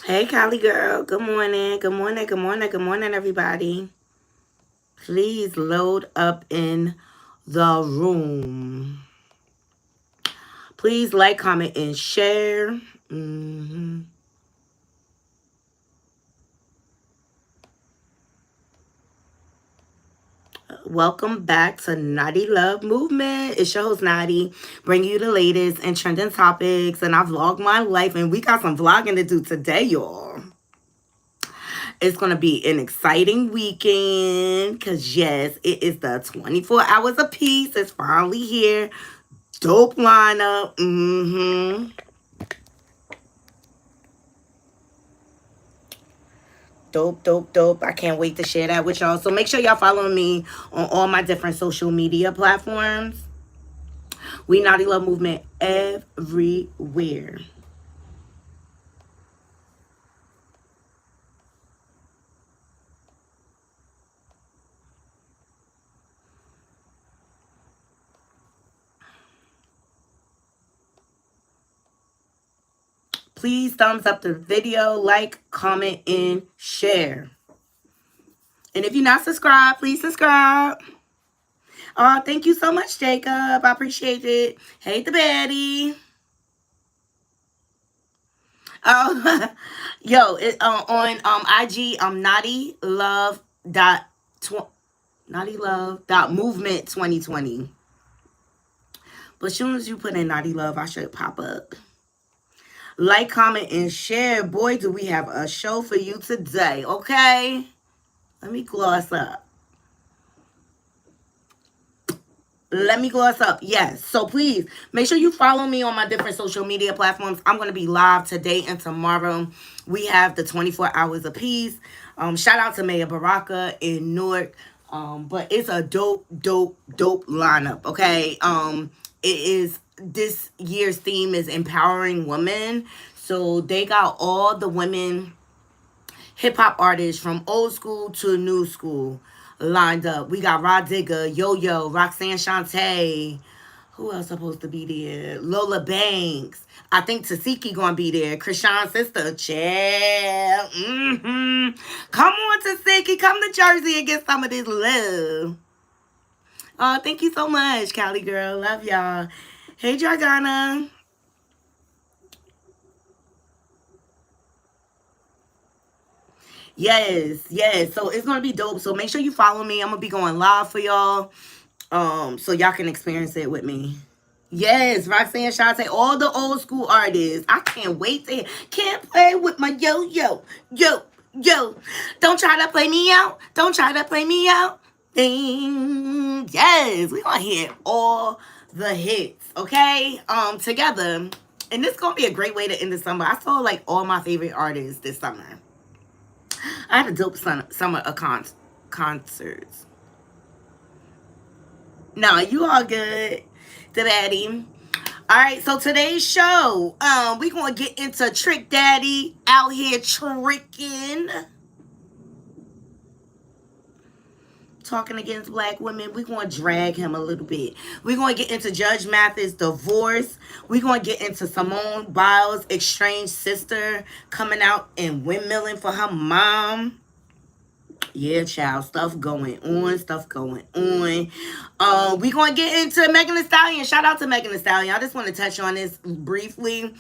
Hey, Callie girl. Good morning. Good morning. Good morning. Good morning, everybody. Please load up in the room. Please like, comment, and share. hmm Welcome back to Naughty Love Movement. It's your host, Knotty, bringing you the latest and trending topics. And I vlog my life, and we got some vlogging to do today, y'all. It's going to be an exciting weekend because, yes, it is the 24 hours of peace. It's finally here. Dope lineup. Dope, dope, dope. I can't wait to share that with y'all. So make sure y'all follow me on all my different social media platforms. We Naughty Love Movement everywhere. Please thumbs up the video, like, comment, and share. And if you're not subscribed, please subscribe. Oh, thank you so much, Jacob. I appreciate it. Hey, the baddie. Oh, yo, on IG, Naughty Love Naughty Love dot movement 2020. But as soon as you put in Naughty Love, I should pop up. Like, comment, and share. Boy, do we have a show for you today, okay? Let me gloss up. Yes. So please make sure you follow me on my different social media platforms. I'm going to be live today and tomorrow. We have the 24 hours of peace. Shout out to Mayor Baraka in Newark. But it's a dope, dope, dope lineup. Okay. It is this year's theme is empowering women. So they got all the women hip hop artists from old school to new school lined up. We got Rod Digger, Yo Yo, Roxanne Shante. Who else supposed to be there? Lola Banks. I think Tasiki gonna be there. Krishan's sister, Chad. Come on, Tasiki. Come to Jersey and get some of this love. Oh, thank you so much, Callie girl. Love y'all. Hey, Jordana. Yes, yes. So it's gonna be dope. So make sure you follow me. I'm gonna be going live for y'all. So y'all can experience it with me. Yes, Roxanne Shante, all the old school artists. I can't wait to can't play with my yo. Don't try to play me out. Don't try to play me out. Ding. Yes, we're gonna hit all the hits, okay? Together. And this is gonna be a great way to end the summer. I saw like all my favorite artists this summer. I had a dope summer of concerts. No, you all good. The baddie. All right, so today's show, we gonna get into Trick Daddy out here tricking, talking against black women. We gonna drag him a little bit. We gonna get into Judge Mathis' divorce. We gonna get into Simone Biles' estranged sister coming out and windmilling for her mom. Yeah, child, stuff going on, stuff going on. We gonna get into Megan Thee Stallion. Shout out to Megan Thee Stallion. I just want to touch on this briefly.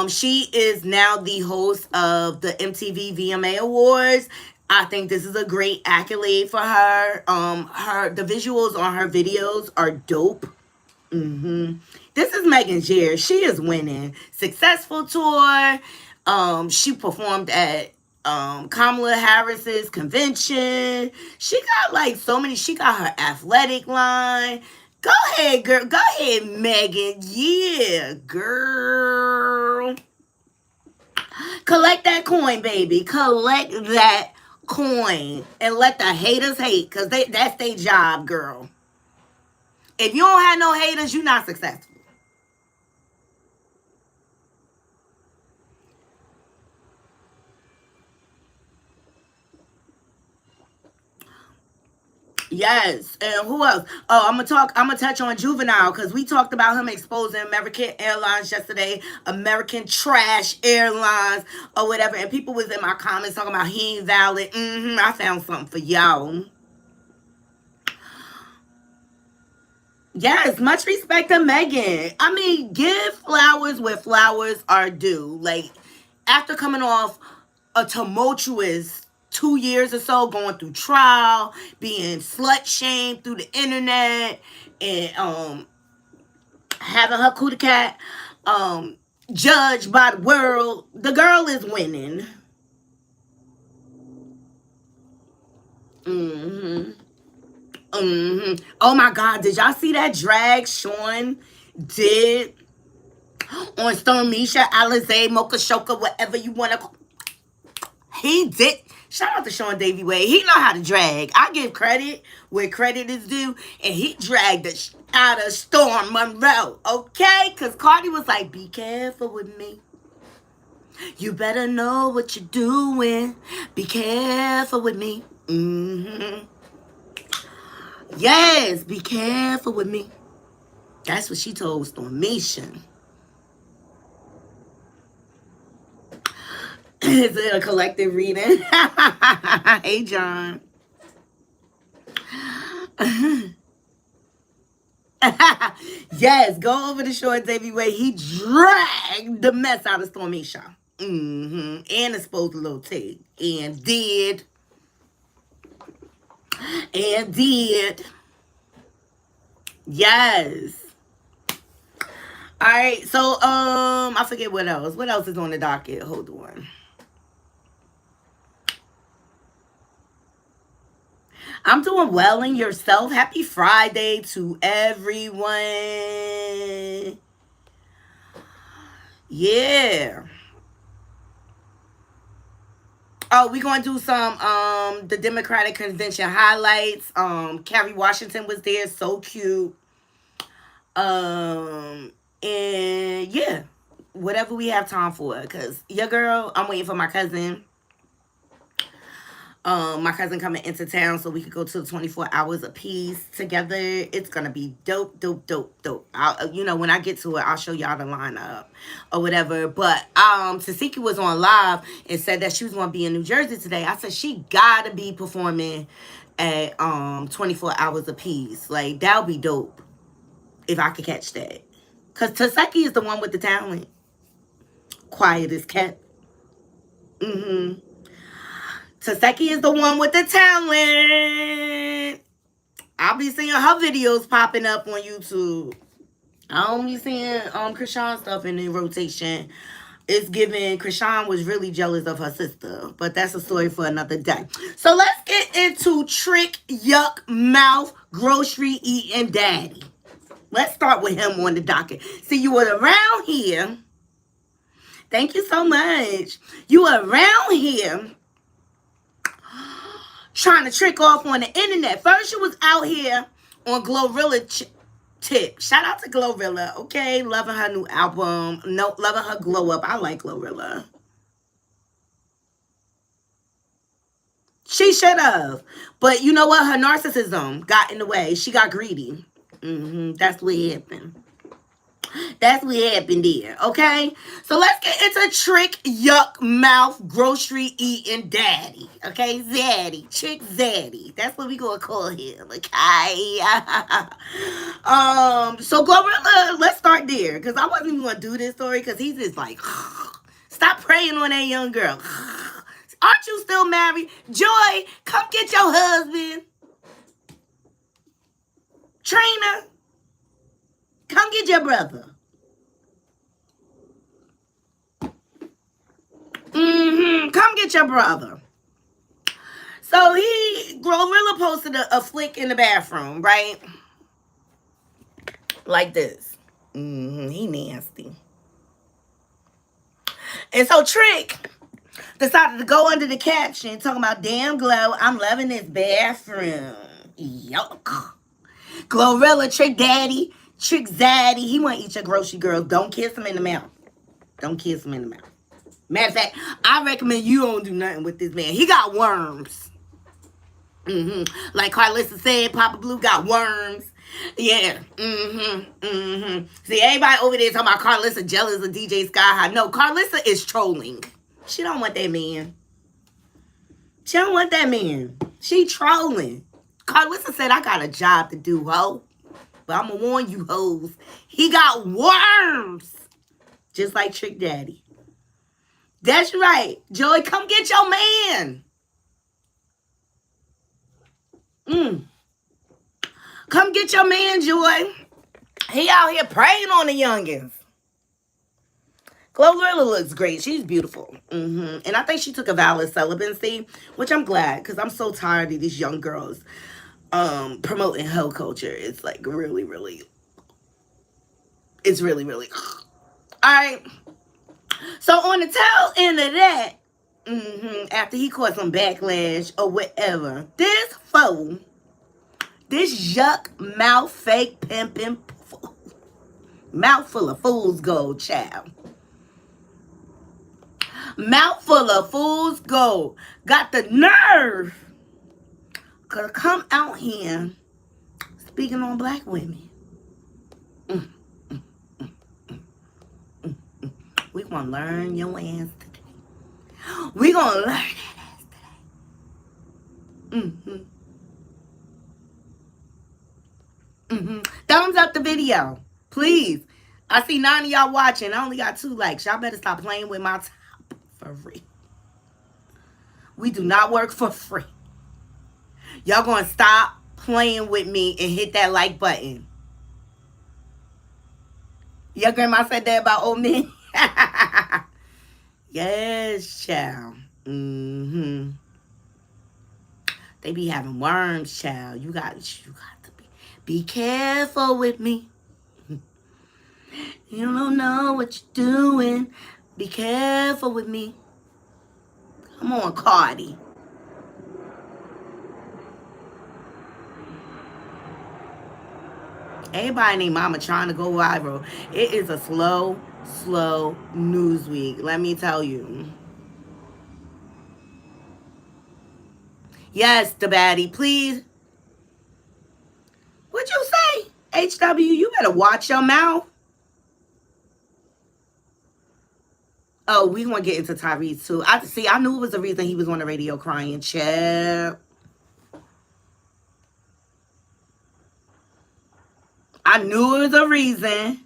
She is now the host of the MTV VMA Awards. I think this is a great accolade for her. The visuals on her videos are dope. This is Megan's year. She is winning. Successful tour. She performed at Kamala Harris's convention. She got like so many. She got her athletic line. Go ahead, girl. Go ahead, Megan. Yeah, girl. Collect that coin, baby. Collect that coin. And let the haters hate. Cause that's their job, girl. If you don't have no haters, you're not successful. Yes, and who else? Oh, I'm gonna touch on Juvenile because we talked about him exposing American Airlines yesterday, American Trash Airlines or whatever, and people was in my comments talking about he ain't valid. I found something for y'all. Yes, much respect to Megan. I mean, give flowers where flowers are due. Like, after coming off a tumultuous 2 years or so, going through trial, being slut shamed through the internet, and having her coup de cat judged by the world, the girl is winning. hmm Oh my God, did y'all see that drag Sean did on Stormisha, Alizé, Mocha Shoka, whatever you want to. He did. Shout out to Sean Davy Wade. He know how to drag. I give credit where credit is due, and he dragged the out of Storm Monroe. Okay, because Cardi was like, "Be careful with me. You better know what you're doing. Be careful with me." Yes, be careful with me. That's what she told Stormisha. Is it a collective reading? Hey, John. Yes, go over to Short Davy Way. He dragged the mess out of Stormy Shaw. And exposed a little T. And did. And did. Yes. All right. So, I forget what else. What else is on the docket? Hold on. I'm doing well in yourself. Happy Friday to everyone. Yeah. Oh, we gonna do some the Democratic convention highlights. Kerry Washington was there, so cute. And yeah, whatever we have time for, cause your girl, I'm waiting for my cousin coming into town so we could go to the 24 hours of peace together. It's gonna be dope, dope, dope, dope. When I get to it, I'll show y'all the lineup or whatever. But Tasiki was on live and said that she was gonna be in New Jersey today. I said she gotta be performing at 24 hours of peace. Like, that'll be dope if I could catch that. Cause Taseki is the one with the talent. Quiet as kept. Taseki is the one with the talent. I'll be seeing her videos popping up on YouTube. I don't be seeing Krishan stuff in the rotation. It's giving Krishan was really jealous of her sister, but that's a story for another day. So let's get into Trick Yuck Mouth Grocery Eating Daddy. Let's start with him on the docket. See, you were around here. Thank you so much. You were around here trying to trick off on the internet. First, you was out here on Glorilla tip. Shout out to Glorilla, okay? Loving her new album. No, loving her glow up. I like Glorilla. She should have. But you know what? Her narcissism got in the way. She got greedy. That's what happened. That's what happened there, okay? So let's get into Trick Yuck Mouth Grocery Eating Daddy, okay? Zaddy, Trick Zaddy. That's what we gonna call him, okay? So Glorilla, let's start there, because I wasn't even gonna do this story, because he's just like, stop preying on that young girl. Aren't you still married? Joy, come get your husband. Trina, come get your brother. Come get your brother. So Glorilla posted a flick in the bathroom, right? Like this. He nasty. And so Trick decided to go under the caption talking about, damn Glow, I'm loving this bathroom. Yuck. Glorilla, Trick Daddy, Trick Zaddy. He want to eat your grocery, girl. Don't kiss him in the mouth. Don't kiss him in the mouth. Matter of fact, I recommend you don't do nothing with this man. He got worms. Like Carlissa said, Papa Blue got worms. Yeah. See, everybody over there talking about Carlissa jealous of DJ Sky High. No, Carlissa is trolling. She don't want that man. She don't want that man. She trolling. Carlissa said, I got a job to do, ho. But I'm going to warn you, hoes. He got worms. Just like Trick Daddy. That's right. Joey, come get your man. Come get your man, Joy. He out here praying on the youngins. Glorilla looks great. She's beautiful. And I think she took a vow of celibacy, which I'm glad, because I'm so tired of these young girls promoting hoe culture. It's like really, really, it's really, really. All right. So on the tail end of that, after he caught some backlash or whatever, this fool, this yuck mouth fake pimping mouth full of fool's gold, child. Mouth full of fool's gold. Got the nerve to come out here speaking on black women. We gonna learn your ass today. We gonna learn that ass today. Thumbs up the video, please. I see 9 of y'all watching. I only got 2 likes. Y'all better stop playing with my top for free. We do not work for free. Y'all gonna stop playing with me and hit that like button. Your grandma said that about old men. Yes, child. They be having worms, child. You got to be careful with me. You don't know what you're doing. Be careful with me. Come on, Cardi. Everybody named Mama trying to go viral. It is a slow news week. Let me tell you. Yes, the baddie, please. What'd you say? HW, you better watch your mouth. Oh, we gonna get into Tyrese too. I knew it was the reason he was on the radio crying. Chip. I knew it was a reason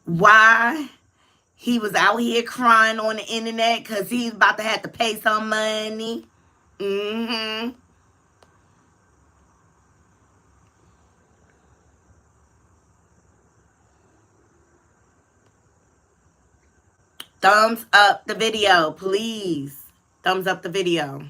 why he was out here crying on the internet, because he's about to have to pay some money. Thumbs up the video, please. Thumbs up the video.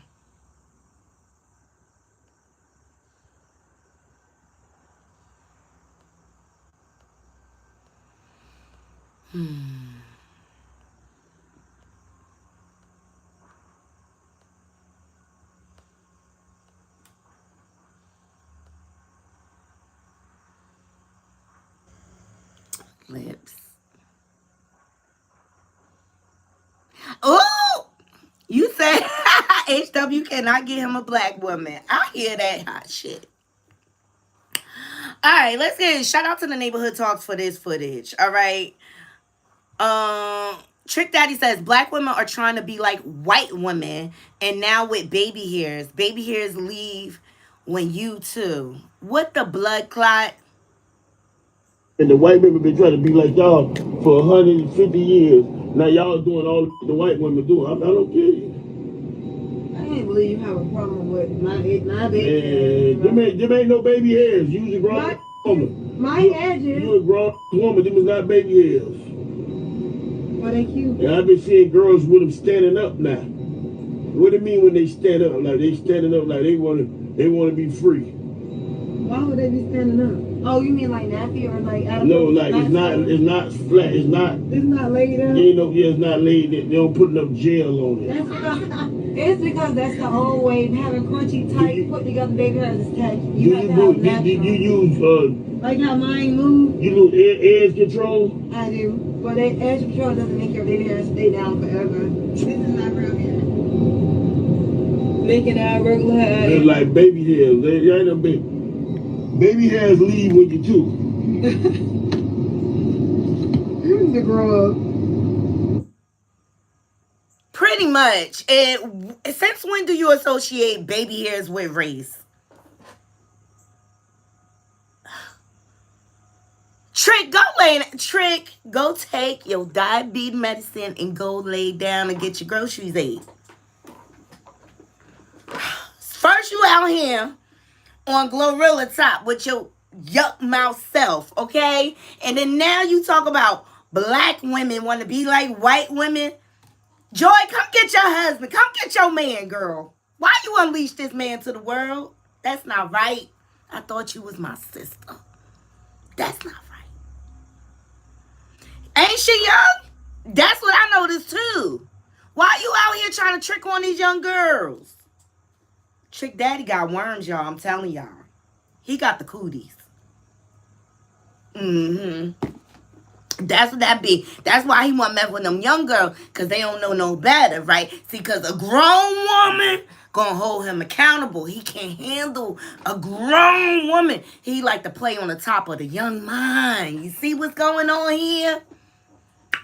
Lips. Oh, you said HW cannot get him a black woman. I hear that hot shit. All right, let's get shout out to the neighborhood talks for this footage. All right. Trick Daddy says black women are trying to be like white women, and now with baby hairs leave when you too. What the blood clot? And the white women been trying to be like y'all for 150 years. Now y'all doing all the white women do. I don't get it. I can't believe you have a problem with my baby hairs. Them ain't no baby hairs. You a grown woman. My edges. You a grown woman. Them is not baby hairs. Well, they cute. And I've been seeing girls with them standing up now. What do you mean when they stand up? Like they standing up like they want to be free. Why would they be standing up? Oh, you mean like nappy or like? No, like it's not flat. It's not laid up. It's not laid. They don't put enough gel on it. It's because that's the old way. Having crunchy, tight, put together baby hairs is tacky. You use like how mine move. You use edge control. I do, but edge control doesn't make your baby hair stay down forever. This is not real hair. making our regular hair. They're like baby hairs. They ain't no baby. Baby hairs leave when you too. You need to grow up. Pretty much. And since when do you associate baby hairs with race? Trick, go take your diabetes medicine and go lay down and get your groceries ate. First you out here on Glorilla Top with your yuck mouth self, okay? And then now you talk about black women want to be like white women. Joy, come get your husband. Come get your man, girl. Why you unleash this man to the world? That's not right. I thought you was my sister. That's not right. Ain't she young? That's what I noticed too. Why you out here trying to trick on these young girls? Trick Daddy got worms, y'all. I'm telling y'all. He got the cooties. That's what that be. That's why he want to mess with them young girls, because they don't know no better, right? See, because a grown woman gonna hold him accountable. He can't handle a grown woman. He like to play on the top of the young mind. You see what's going on here?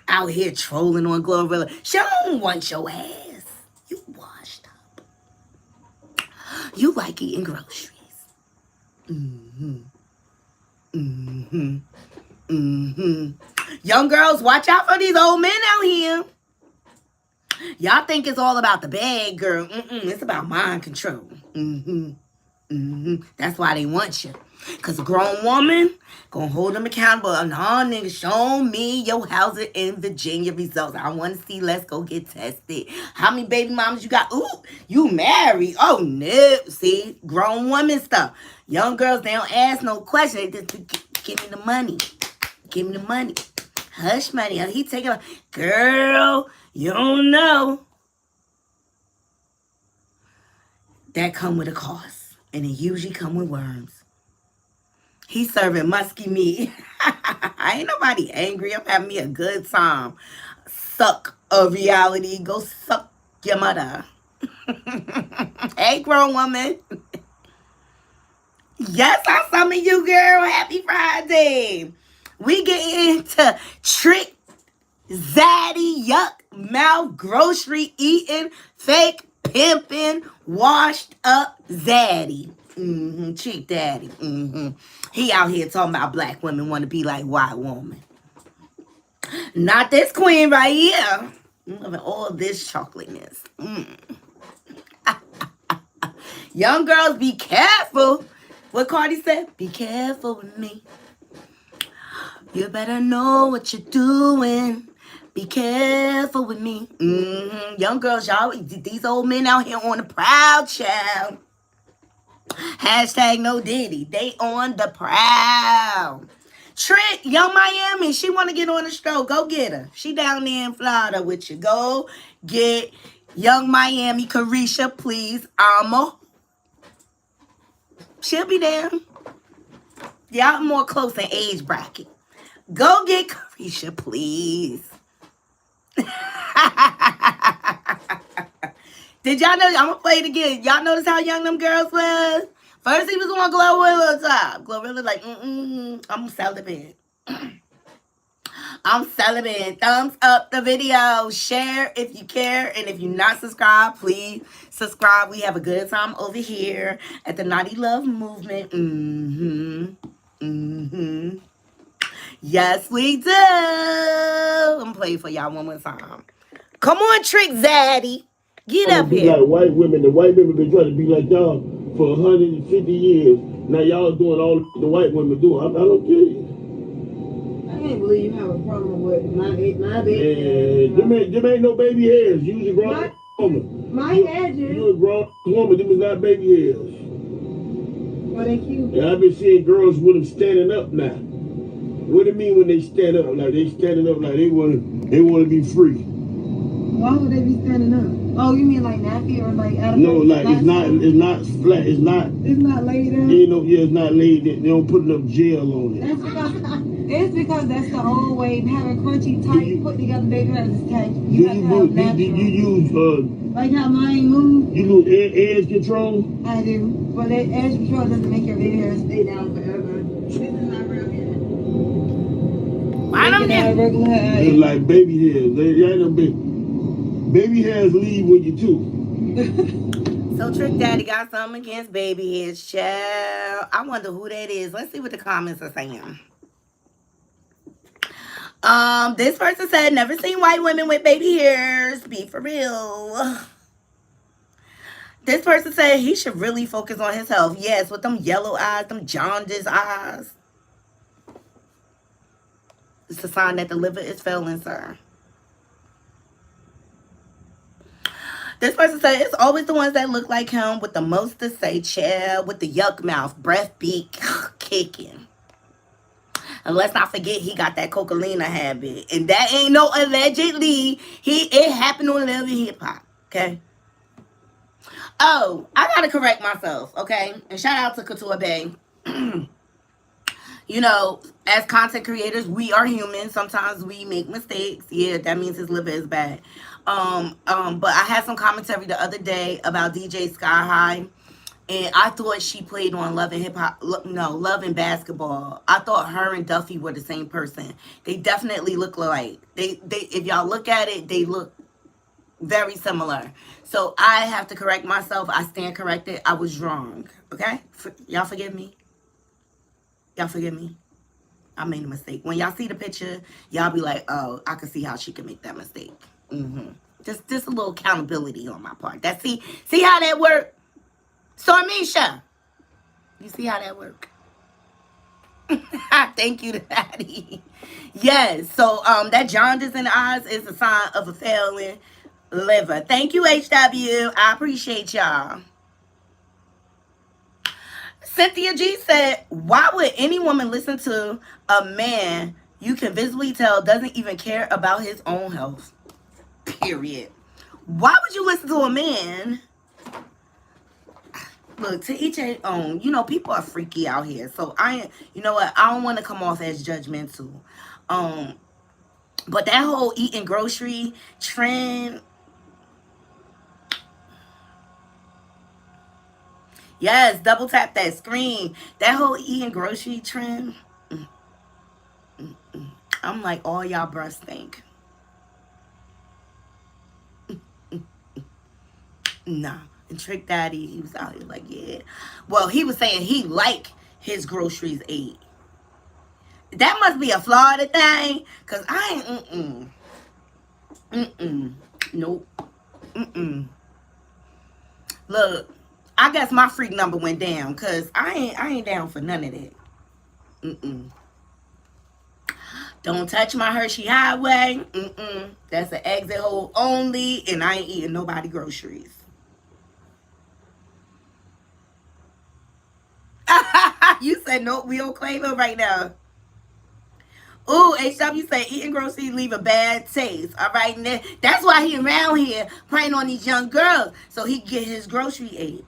Out here trolling on Glorilla. She don't want your ass. You washed up. You like eating groceries. Young girls, watch out for these old men out here. Y'all think it's all about the bag, girl. It's about mind control. That's why they want you. Because a grown woman gonna hold them accountable. Nah, nigga, show me your housing in Virginia results. I want to see. Let's go get tested. How many baby mamas you got? Ooh, you married. Oh, no. See, grown woman stuff. Young girls, they don't ask no questions. They just give me the money. Give me the money. Hush money. He taking a girl, you don't know. That come with a cost. And it usually come with worms. He's serving musky meat. Ain't nobody angry. I'm having me a good time. Suck of reality. Go suck your mother. Hey, grown woman. Yes, I summon you, girl. Happy Friday. We get into Trick, Zaddy, yuck, mouth, grocery eating, fake pimping, washed up Zaddy. Cheap daddy. He out here talking about black women want to be like white woman. Not this queen right here. I'm loving all this chocolateness. Young girls, be careful. What Cardi said? Be careful with me. You better know what you're doing. Be careful with me. Young girls, y'all, these old men out here on the prowl, child. Hashtag no Diddy. They on the prowl. Trick, Young Miami, she want to get on the show. Go get her. She down there in Florida with you. Go get Young Miami. Carisha, please. She'll be there. Y'all more close in age bracket. Go get Carisha, please. Did y'all know? I'm going to play it again. Y'all notice how young them girls was? First he was on Glorilla Top. Glorilla like, I'm celibate. I'm celibate. Thumbs up the video. Share if you care. And if you're not subscribed, please subscribe. We have a good time over here at the Knotty Love Movement. Yes, we do. I'm going to play it for y'all one more time. Come on, Trick Zaddy. Get up here. Like white women. The white women been trying to be like y'all for 150 years. Now y'all doing all the white women do. I don't get it. I can't believe you have a problem with my baby. Yeah, them ain't no baby hairs. You was a grown woman. My edges. You a grown woman. Them is not baby hairs. Well, they cute. Yeah, I've been seeing girls with them standing up now. What do you mean when they stand up? Like they standing up like they want to be free. Why would they be standing up? Oh, you mean like nappy or like out of no, like it's not flat. It's not laid down. It's not laid. They don't put enough gel on it. It's because that's the old way. Having crunchy, tight, put together baby hairs is tacky. You have to have natural. You use Like how mine move. You lose edge control? I do. But that edge control doesn't make your baby hair stay down forever. This is not real hair. Why don't Making out regular hair. It's like baby hairs. They ain't no baby hairs leave when you two. So Trick Daddy got something against baby hairs, child. I wonder who that is. Let's see what the comments are saying. This person said, never seen white women with baby hairs. Be for real. This person said he should really focus on his health. Yes, with them yellow eyes, them jaundice eyes. It's a sign that the liver is failing, sir. This person said it's always the ones that look like him with the most to say, child, with the yuck mouth, breath beak, kicking. And let's not forget he got that cocaine habit. And that ain't no allegedly. It happened on Love and Hip Hop, okay? Oh, I gotta correct myself, okay? And shout out to Couture Bay. You know, as content creators, we are human. Sometimes we make mistakes. Yeah, that means his liver is bad. But I had some commentary the other day about DJ Sky High, and I thought she played on Love and Hip Hop. No, Love and Basketball. I thought her and Duffy were the same person. They definitely look alike. They if y'all look at it, they look very similar. So I have to correct myself. I stand corrected. I was wrong. Okay? Y'all forgive me? Y'all forgive me? I made a mistake. When y'all see the picture, y'all be like, oh, I can see how she can make that mistake. Just a little accountability on my part. See how that work? Stormisha, you see how that work? Thank you, Daddy. Yes, so that jaundice in the eyes is a sign of a failing liver. Thank you, HW. I appreciate y'all. Cynthia G said, why would any woman listen to a man you can visibly tell doesn't even care about his own health? Period. Why would you listen to a man? Look, to each their own. You know, people are freaky out here. So you know what? I don't want to come off as judgmental. But that whole eating grocery trend. Yes, double tap that screen. That whole eating grocery trend. I'm like, all y'all breasts stink. Nah. And Trick Daddy, he was out here like, yeah. Well, he was saying he like his groceries ate. That must be a Florida thing. Because I ain't, Nope. Look. I guess my freak number went down because I ain't down for none of that. Don't touch my Hershey Highway. That's an exit hole only, and I ain't eating nobody groceries. You said nope, we don't claim it right now. Ooh, HW said eating groceries leave a bad taste. All right, that's why he around here preying on these young girls so he can get his grocery ate.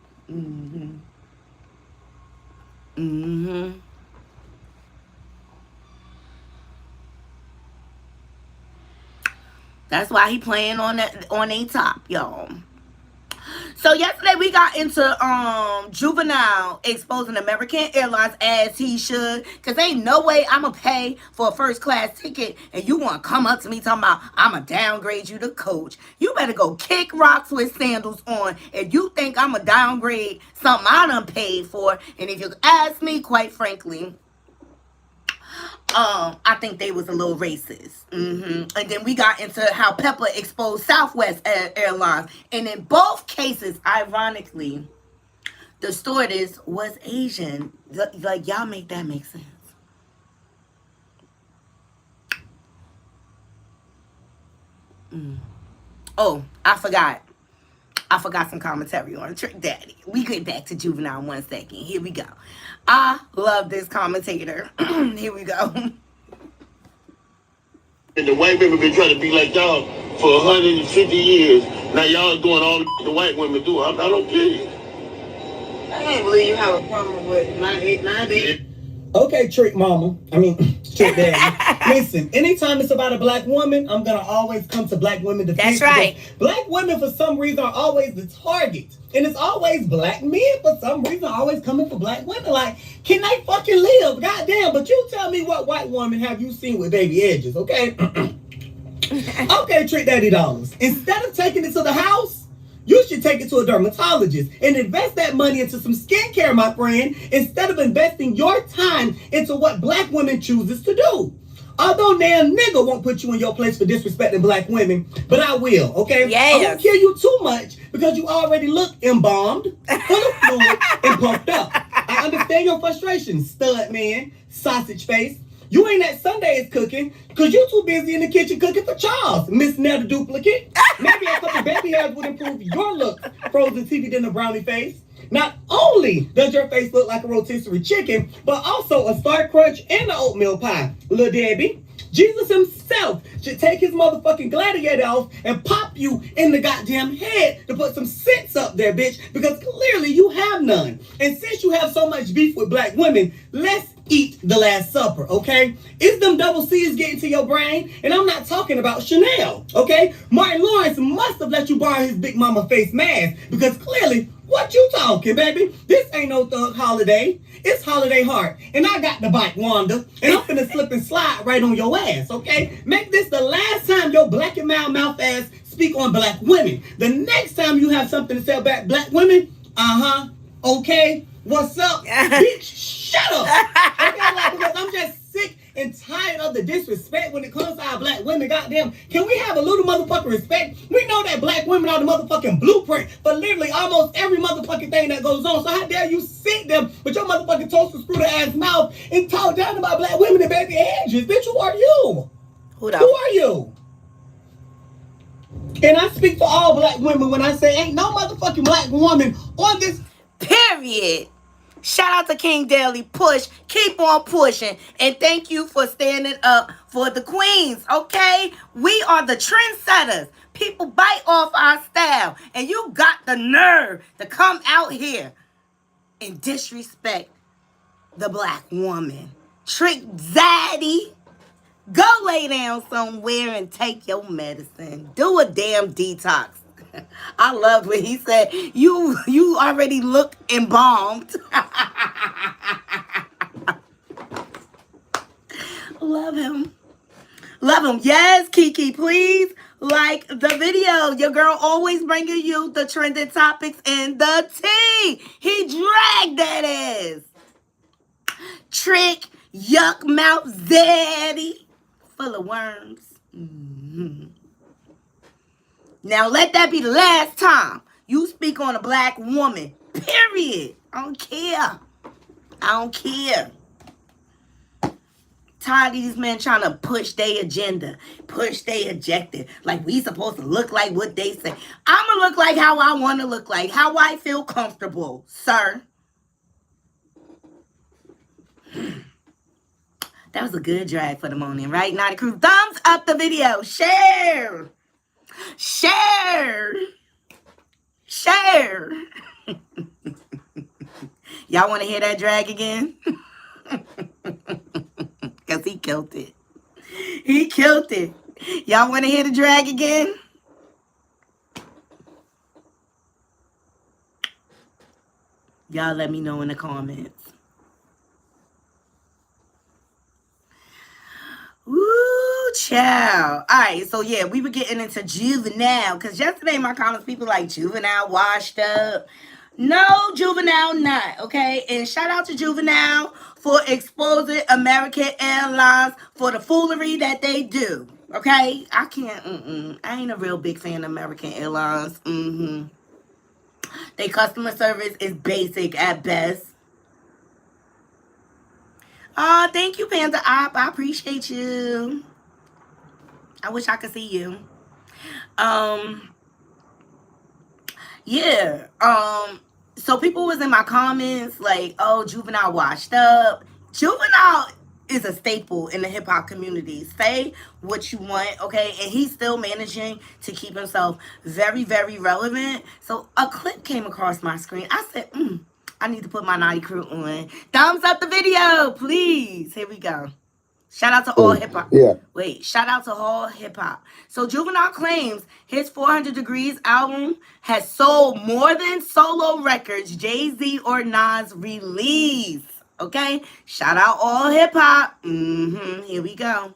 That's why he playing on a top, y'all. So yesterday we got into Juvenile exposing American Airlines as he should. Cause ain't no way I'ma pay for a first class ticket and you wanna come up to me talking about I'ma downgrade you to coach. You better go kick rocks with sandals on if you think I'ma downgrade something I done paid for. And if you ask me, quite frankly, I think they was a little racist. And then we got into how Pepper exposed Southwest Airlines. And in both cases, ironically, the stewardess was Asian. Like, y'all make that make sense. Oh, I forgot some commentary on Trick Daddy. We get back to Juvenile in 1 second. Here we go. I love this commentator. Here we go. And the white women been trying to be like y'all for 150 years. Now y'all doing all the white women do. I don't care. I can't believe you have a problem with my baby. Okay, trick mama. Trick daddy. Listen, anytime it's about a black woman, I'm gonna always come to black women defense. That's right. Black women, for some reason, are always the target. And it's always black men, for some reason, are always coming for black women. Like, can they fucking live? Goddamn, but you tell me what white woman have you seen with baby edges, okay? Okay, trick daddy dollars. Instead of taking it to the house, you should take it to a dermatologist and invest that money into some skincare, my friend, instead of investing your time into what black women chooses to do. Although now nigga won't put you in your place for disrespecting black women, but I will, okay? Yes. I won't kill you too much because you already look embalmed, full of fluid, and pumped up. I understand your frustration, stud man, sausage face. You ain't at Sunday's cooking because you too busy in the kitchen cooking for Charles, Miss Netta Duplicate. Maybe a couple baby hairs would improve your look, frozen TV dinner brownie face. Not only does your face look like a rotisserie chicken, but also a Star Crunch and an oatmeal pie, Lil Debbie. Jesus himself should take his motherfucking gladiator off and pop you in the goddamn head to put some sense up there, bitch, because clearly you have none. And since you have so much beef with black women, let's eat the Last Supper, okay? Is them double C's getting to your brain? And I'm not talking about Chanel, okay? Martin Lawrence must have let you borrow his big mama face mask because clearly, what you talking, baby? This ain't no thug holiday. It's holiday heart. And I got the bike, Wanda. And I'm finna slip and slide right on your ass, okay? Make this the last time your black and mouth ass speak on black women. The next time you have something to say about black women, okay, what's up? Bitch, shut up. Okay, like, because I'm just sick and tired of the disrespect when it comes to our black women. Goddamn, can we have a little motherfucking respect? We know that black women are the motherfucking blueprint for literally almost every motherfucking thing that goes on. So how dare you sit them with your motherfucking toaster screw the ass mouth and talk down about black women and baby edges? Bitch, who are you? Who are you? And I speak for all black women when I say ain't no motherfucking black woman on this. Period. Shout out to King Daily. Push. Keep on pushing. And thank you for standing up for the queens, okay? We are the trendsetters. People bite off our style. And you got the nerve to come out here and disrespect the black woman. Trick Zaddy. Go lay down somewhere and take your medicine. Do a damn detox. I loved what he said. You already look embalmed. Love him. Love him. Yes, Kiki, please like the video. Your girl always bringing you the trending topics and the tea. He dragged that ass. Trick, yuck mouth zaddy. Full of worms. Mm-hmm. Now let that be the last time you speak on a black woman. Period. I don't care. I don't care. Tired of these men trying to push their agenda, push their objective. Like we supposed to look like what they say. I'ma look like how I want to look like, how I feel comfortable, sir. That was a good drag for the morning, right? Knotty Crew, thumbs up the video. Share. Share. Share. Y'all want to hear that drag again? Because he killed it. He killed it. Y'all want to hear the drag again? Y'all let me know in the comments. Woo, child. All right, so yeah, we were getting into Juvenile. Because yesterday in my comments, people like Juvenile washed up. No, Juvenile not, okay? And shout out to Juvenile for exposing American Airlines for the foolery that they do, okay? I can't, I ain't a real big fan of American Airlines. Their customer service is basic at best. Oh, thank you, Panda Op. I appreciate you. I wish I could see you. Yeah. So people was in my comments like, oh, Juvenile washed up. Juvenile is a staple in the hip-hop community. Say what you want, okay? And he's still managing to keep himself very, very relevant. So a clip came across my screen. I said, I need to put my Knotty crew on. Thumbs up the video, please. Here we go. Shout out to all hip hop. Yeah. Wait, shout out to all hip hop. So Juvenile claims his 400 Degrees album has sold more than solo records Jay-Z or Nas release. Okay? Shout out all hip hop. Here we go.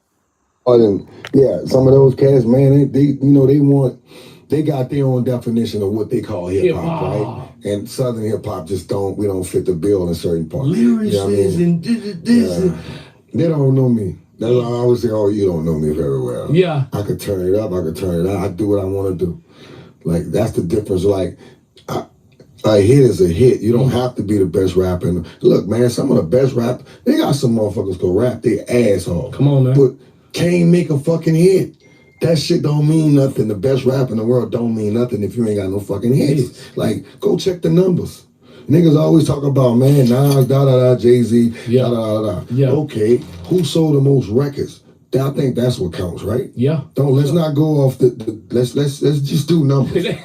And yeah, some of those cats, man, they got their own definition of what they call hip hop, right? And Southern hip hop we don't fit the bill in certain parts. Lyrics and they don't know me. That's why I always say, oh, you don't know me very well. Yeah. I could turn it up, I could turn it out. I do what I want to do. Like, that's the difference. Like, a hit is a hit. You don't have to be the best rapper. Look, man, some of the best rap, they got some motherfuckers go rap their ass off. Come on, man. But can't make a fucking hit. That shit don't mean nothing. The best rap in the world don't mean nothing if you ain't got no fucking hits. Like, go check the numbers. Niggas always talk about, man, Nas, da-da-da, Jay-Z, da-da-da-da. Yeah. Okay, who sold the most records? I think that's what counts, right? Yeah. Let's not go off let's just do numbers. You know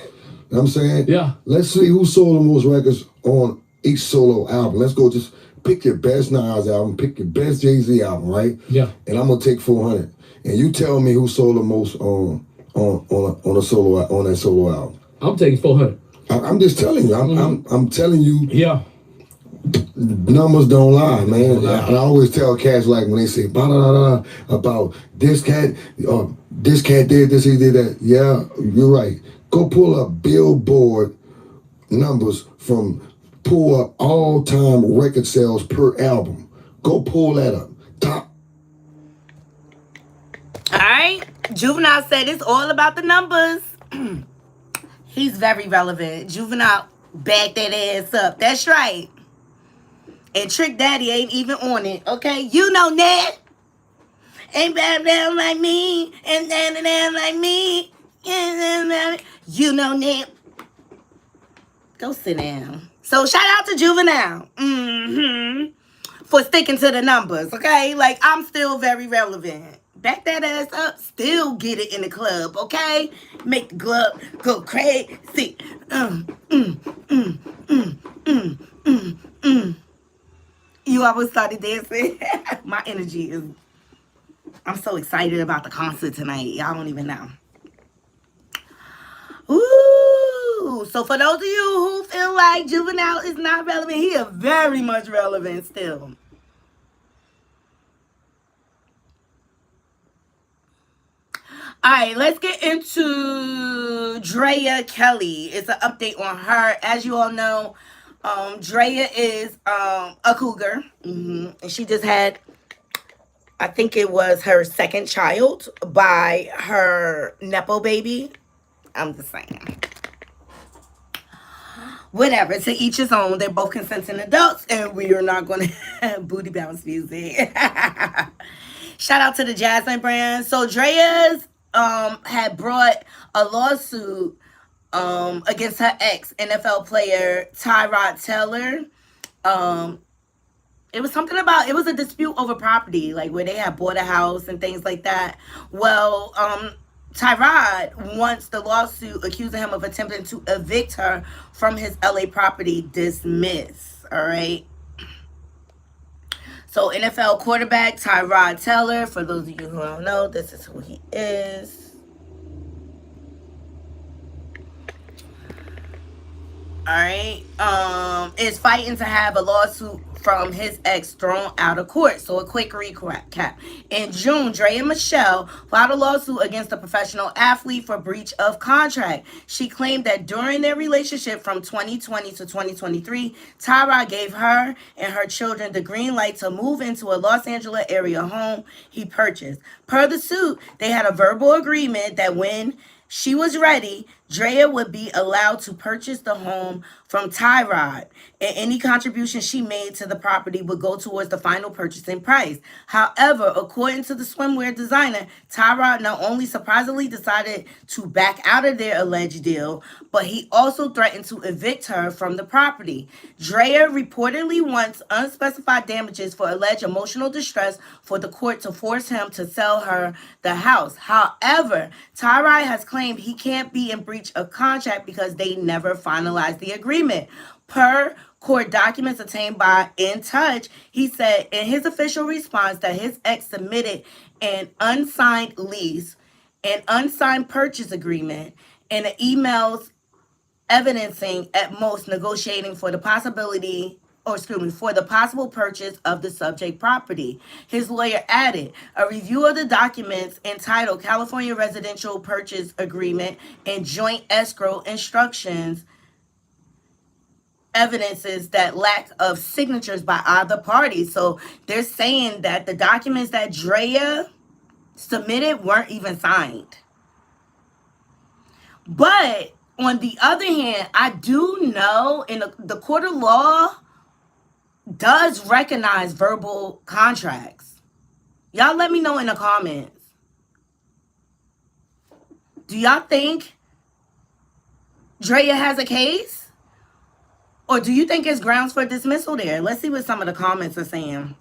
what I'm saying? Yeah. Let's see who sold the most records on each solo album. Let's go just pick your best Nas album, pick your best Jay-Z album, right? Yeah. And I'm gonna take 400. And you tell me who sold the most on that solo album. I'm taking 400. I'm just telling you. I'm telling you. Yeah. Numbers don't lie, man. And I always tell cats, like, when they say about this cat did this, he did that. Yeah, you're right. Go pull up Billboard numbers pull up all-time record sales per album. Go pull that up. Top. All right. Juvenile said it's all about the numbers. He's very relevant. Juvenile back that ass up. That's right. And Trick Daddy ain't even on it, okay? You know that. Ain't bad down like me. And down like me. You know that. Go sit down. So shout out to Juvenile. For sticking to the numbers, okay? Like, I'm still very relevant. Back that ass up. Still get it in the club, okay? Make the club go crazy. You almost started dancing. My energy is... I'm so excited about the concert tonight. Y'all don't even know. Ooh. So for those of you who feel like Juvenile is not relevant, he is very much relevant still. All right, let's get into Drea Kelly. It's an update on her. As you all know, Drea is a cougar. And she just had, I think it was her second child by her Nepo baby. I'm just saying. Whatever, to each his own. They're both consenting adults, and we are not going to have booty bounce music. Shout out to the Jasmine brand. So Drea's had brought a lawsuit against her ex NFL player Tyrod Taylor. It was something about, it was a dispute over property, like where they had bought a house and things like that. Well, Tyrod wants the lawsuit accusing him of attempting to evict her from his LA property dismissed. All right. So NFL quarterback Tyrod Taylor, for those of you who don't know, this is who he is. All right. Is fighting to have a lawsuit from his ex thrown out of court. So a quick recap. In June, Dre and Michelle filed a lawsuit against a professional athlete for breach of contract. She claimed that during their relationship from 2020 to 2023, Tyrod gave her and her children the green light to move into a Los Angeles area home he purchased. Per the suit, they had a verbal agreement that when she was ready, Drea would be allowed to purchase the home from Tyrod, and any contribution she made to the property would go towards the final purchasing price. However, according to the swimwear designer, Tyrod not only surprisingly decided to back out of their alleged deal, but he also threatened to evict her from the property. Drea reportedly wants unspecified damages for alleged emotional distress for the court to force him to sell her the house. However, Tyrod has claimed he can't be in breach of contract because they never finalized the agreement. Per court documents obtained by In Touch, he said in his official response that his ex submitted an unsigned lease, an unsigned purchase agreement, and the emails evidencing at most negotiating for the possibility for the possible purchase of the subject property. His lawyer added, a review of the documents entitled California Residential Purchase Agreement and Joint Escrow Instructions evidences that lack of signatures by either party. So they're saying that the documents that Drea submitted weren't even signed. But on the other hand, I do know in the court of law does recognize verbal contracts. Y'all let me know in the comments. Do y'all think Drea has a case? Or do you think it's grounds for dismissal there? Let's see what some of the comments are saying.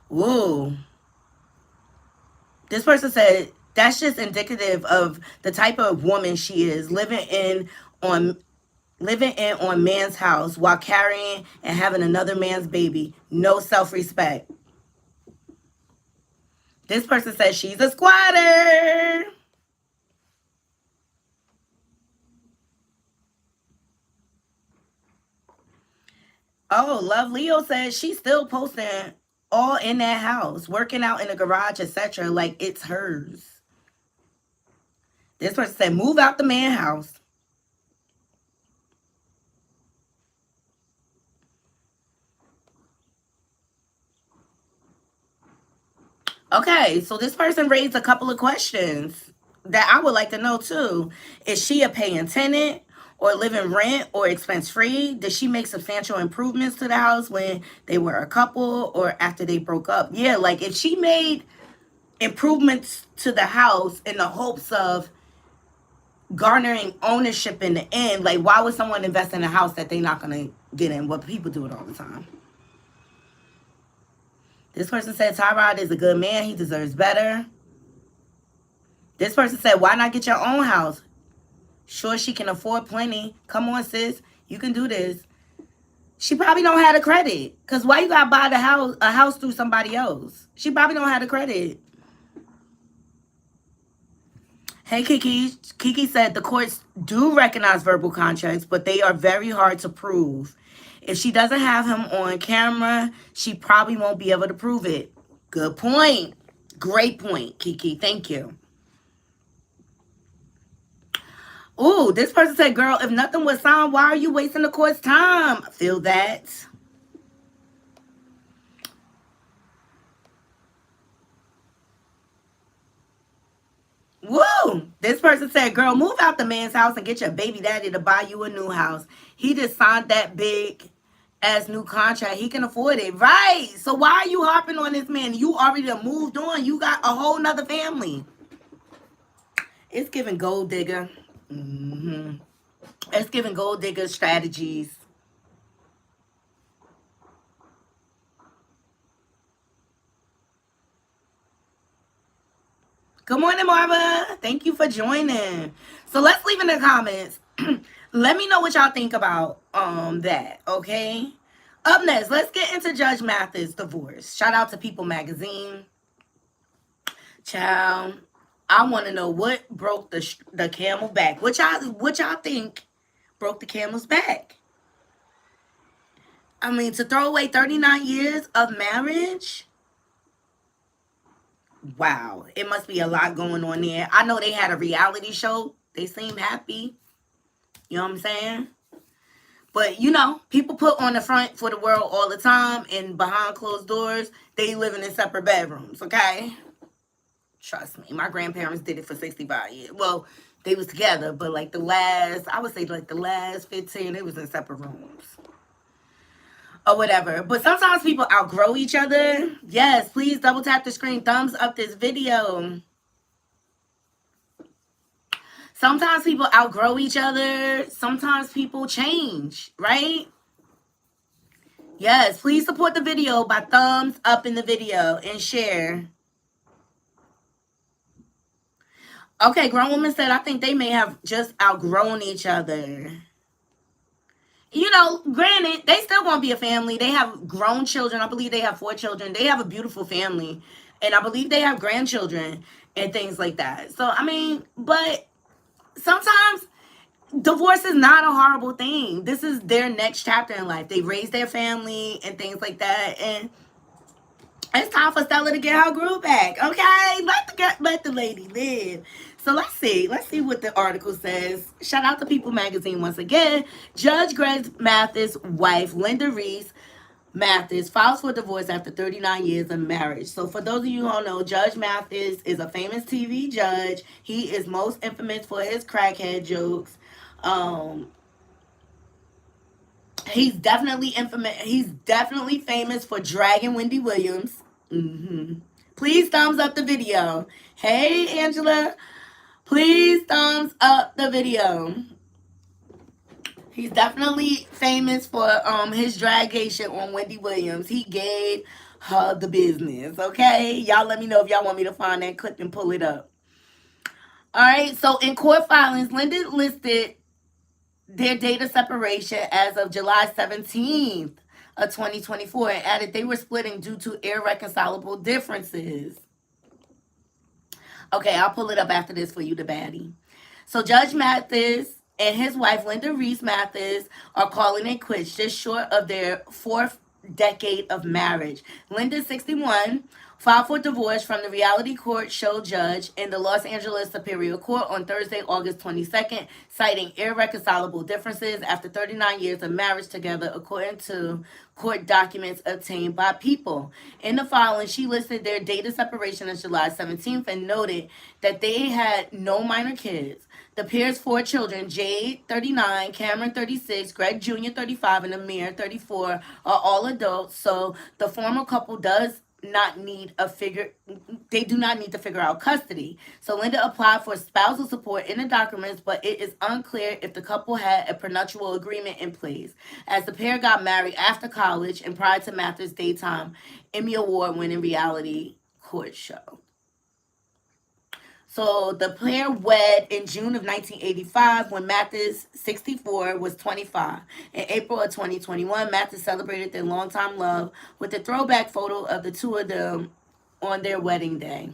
Whoa. This person said that's just indicative of the type of woman she is, living in on man's house while carrying and having another man's baby. No self-respect. This person says she's a squatter. Oh, Love Leo says she's still posting all in that house, working out in the garage, etc. like it's hers. This person said move out the man house. Okay, so this person raised a couple of questions that I would like to know too. Is she a paying tenant or living rent or expense free? Did she make substantial improvements to the house when they were a couple or after they broke up? Yeah, like if she made improvements to the house in the hopes of garnering ownership in the end, like why would someone invest in a house that they're not going to get in? Well, people do it all the time. This person said Tyrod is a good man. He deserves better. This person said, why not get your own house? Sure, she can afford plenty. Come on, sis. You can do this. She probably don't have the credit. Because why you got to buy a house through somebody else? She probably don't have the credit. Hey, Kiki. Kiki said the courts do recognize verbal contracts, but they are very hard to prove. If she doesn't have him on camera, she probably won't be able to prove it. Good point. Great point, Kiki. Thank you. Ooh, this person said, girl, if nothing was signed, why are you wasting the court's time? I feel that. Woo! This person said, girl, move out the man's house and get your baby daddy to buy you a new house. He just signed that big ass new contract. He can afford it. Right. So why are you harping on this man? You already moved on. You got a whole nother family. It's giving gold digger. It's giving gold digger strategies. Good morning, Marva. Thank you for joining. So let's leave in the comments. Let me know what y'all think about that, okay? Up next, let's get into Judge Mathis' divorce. Shout out to People Magazine. Child, I want to know what broke the camel back. What y'all think broke the camel's back? I mean, to throw away 39 years of marriage? Wow, it must be a lot going on there. I know they had a reality show. They seemed happy. You know what I'm saying? But, you know, people put on the front for the world all the time, and behind closed doors, they living in separate bedrooms, okay? Trust me, my grandparents did it for 65 years. Well, they was together, but like the last 15, they was in separate rooms. Or whatever. But sometimes people outgrow each other. Yes, please double tap the screen. Thumbs up this video. Sometimes people outgrow each other. Sometimes people change, right? Yes, please support the video by thumbs up in the video and share. Okay, grown woman said, I think they may have just outgrown each other. You know, granted, they still won't be a family. They have grown children. I believe they have 4 children. They have a beautiful family. And I believe they have grandchildren and things like that. So, I mean, but sometimes divorce is not a horrible thing. This is their next chapter in life. They raised their family and things like that. And it's time for Stella to get her groove back. Okay, let the lady live. So let's see what the article says. Shout out to People Magazine once again. Judge Greg Mathis' wife, Linda Reese Mathis, files for divorce after 39 years of marriage. So for those of you who don't know, Judge Mathis is a famous TV judge. He is most infamous for his crackhead jokes. He's definitely infamous. He's definitely famous for dragging Wendy Williams. Please thumbs up the video. Hey, Angela. Please thumbs up the video. He's definitely famous for his dragation on Wendy Williams. He gave her the business, okay? Y'all let me know if y'all want me to find that clip and pull it up. All right, so in court filings, Linda listed their date of separation as of July 17th of 2024 and added they were splitting due to irreconcilable differences. Okay, I'll pull it up after this for you, the baddie. So Judge Mathis and his wife, Linda Reese Mathis, are calling it quits just short of their 4th decade of marriage. Linda, 61, filed for divorce from the reality court show judge in the Los Angeles Superior Court on Thursday, August 22nd, citing irreconcilable differences after 39 years of marriage together, according to court documents obtained by People. In the filing, she listed their date of separation as July 17th and noted that they had no minor kids. The pair's 4 children, Jade, 39, Cameron, 36, Greg Jr., 35, and Amir, 34, are all adults. So the former couple does not need a figure, they do not need to figure out custody. So Linda applied for spousal support in the documents, but it is unclear if the couple had a prenuptial agreement in place, as the pair got married after college and prior to Mathis' daytime Emmy Award-winning reality court show. So the pair wed in June of 1985 when Mathis, 64, was 25. In April of 2021, Mathis celebrated their longtime love with a throwback photo of the two of them on their wedding day.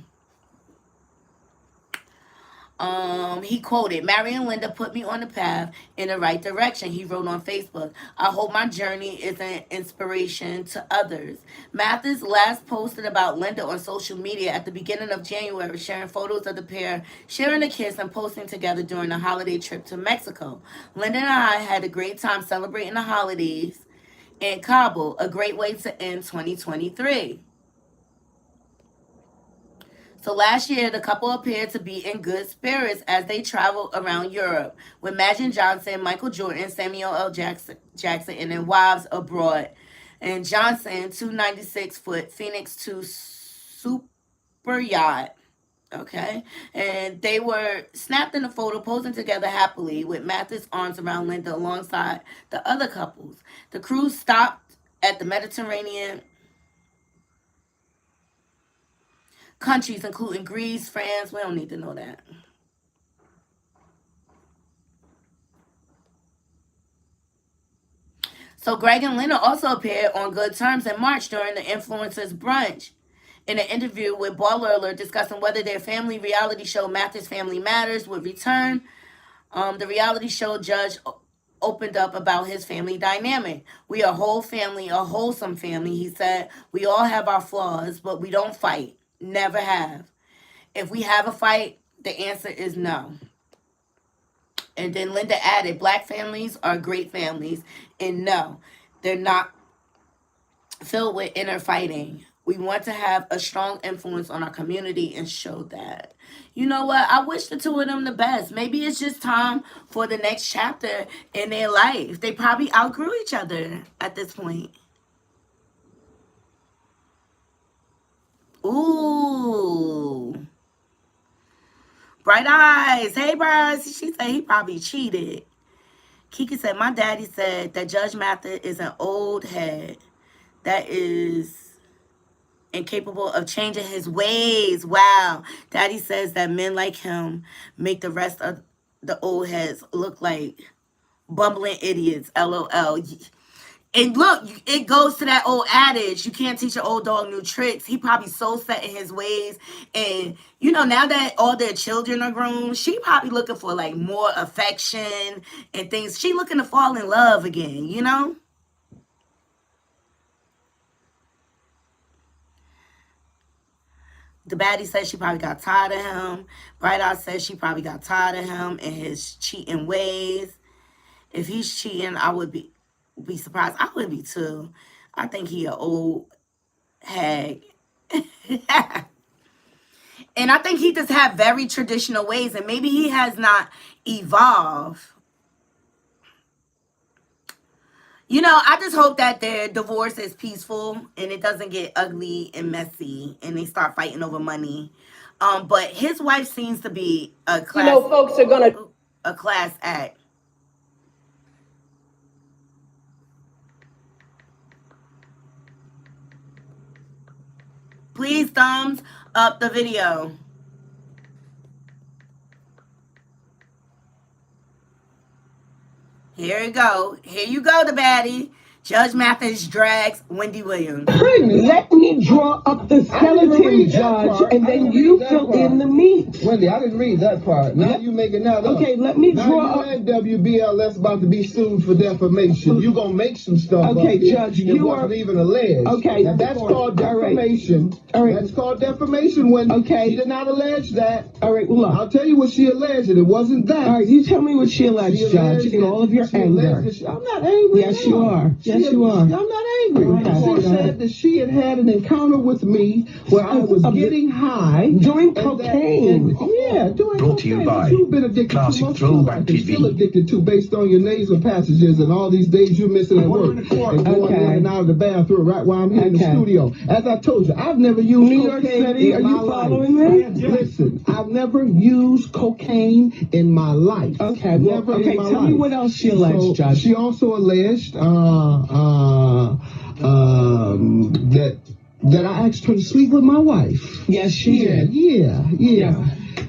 He quoted, "Mary and Linda put me on the path in the right direction," he wrote on Facebook. "I hope my journey is an inspiration to others." Mathis last posted about Linda on social media at the beginning of January, sharing photos of the pair sharing a kiss and posting together during a holiday trip to Mexico. "Linda and I had a great time celebrating the holidays in Kabul, a great way to end 2023. So last year, the couple appeared to be in good spirits as they traveled around Europe with Magic Johnson, Michael Jordan, Samuel L. Jackson, and their wives abroad. And Johnson, 296-foot Phoenix 2 super yacht. Okay. And they were snapped in a photo, posing together happily with Mathis' arms around Linda alongside the other couples. The cruise stopped at the Mediterranean countries, including Greece, France. We don't need to know that. So Greg and Linda also appeared on good terms in March during the influencers brunch. In an interview with Baller Alert discussing whether their family reality show Mathis Family Matters would return, the reality show judge opened up about his family dynamic. "We are a whole family, a wholesome family," he said. "We all have our flaws, but we don't fight. Never have. If we have a fight, the answer is no." And then Linda added, "Black families are great families, and no, they're not filled with inner fighting. We want to have a strong influence on our community and show that." You know what? I wish the two of them the best. Maybe it's just time for the next chapter in their life. They probably outgrew each other at this point. Ooh. Bright eyes. Hey, Bryce. She said he probably cheated. Kiki said, "My daddy said that Judge Mathis is an old head that is and capable of changing his ways. Wow. Daddy says that men like him make the rest of the old heads look like bumbling idiots. LOL. And look, it goes to that old adage, you can't teach an old dog new tricks. He probably so set in his ways. And, you know, now that all their children are grown, she probably looking for, like, more affection and things. She looking to fall in love again, you know? The baddie says she probably got tired of him. Bright Eye says she probably got tired of him and his cheating ways. If he's cheating, I would be surprised. I would be too. I think he an old hag. And I think he just have very traditional ways, and maybe he has not evolved. You know, I just hope that their divorce is peaceful and it doesn't get ugly and messy and they start fighting over money. But his wife seems to be a class. You know, folks are gonna a class act. Please thumbs up the video. Here you go. Here you go, the baddie. Judge Mathis drags Wendy Williams. Let me draw up the skeleton, Judge, and then you fill in the meat. Wendy, I didn't read that part. Now you making that up. Okay, let me draw up. WBLS about to be sued for defamation. You gonna make some stuff. Okay, up here. Judge, It you wasn't are even alleged. Okay, now, that's called defamation. All right. That's called defamation. Wendy. Okay, she did not allege that. All right, look. I'll tell you what she alleged, and it wasn't that. All right, you tell me what she alleged, Judge, in all of your anger. I'm not angry. Yes, you are. Yes, you are. I'm not angry. Okay. She said that she had had an encounter with me where I was getting high. Doing cocaine. Doing Brought to you cocaine. by You've been addicted Classic to most Throwback of your life, and TV. still addicted to based on your nasal passages and all these days you're missing at work. And going in and out of the bathroom right while I'm here in the studio. As I told you, I've never used New York cocaine City, in are my you life. following me? Listen, I've never used cocaine in my life. Okay, well, Never in my tell life. me what else she alleged, Judge. She also alleged that I asked her to sleep with my wife. Yes, she did. Yeah.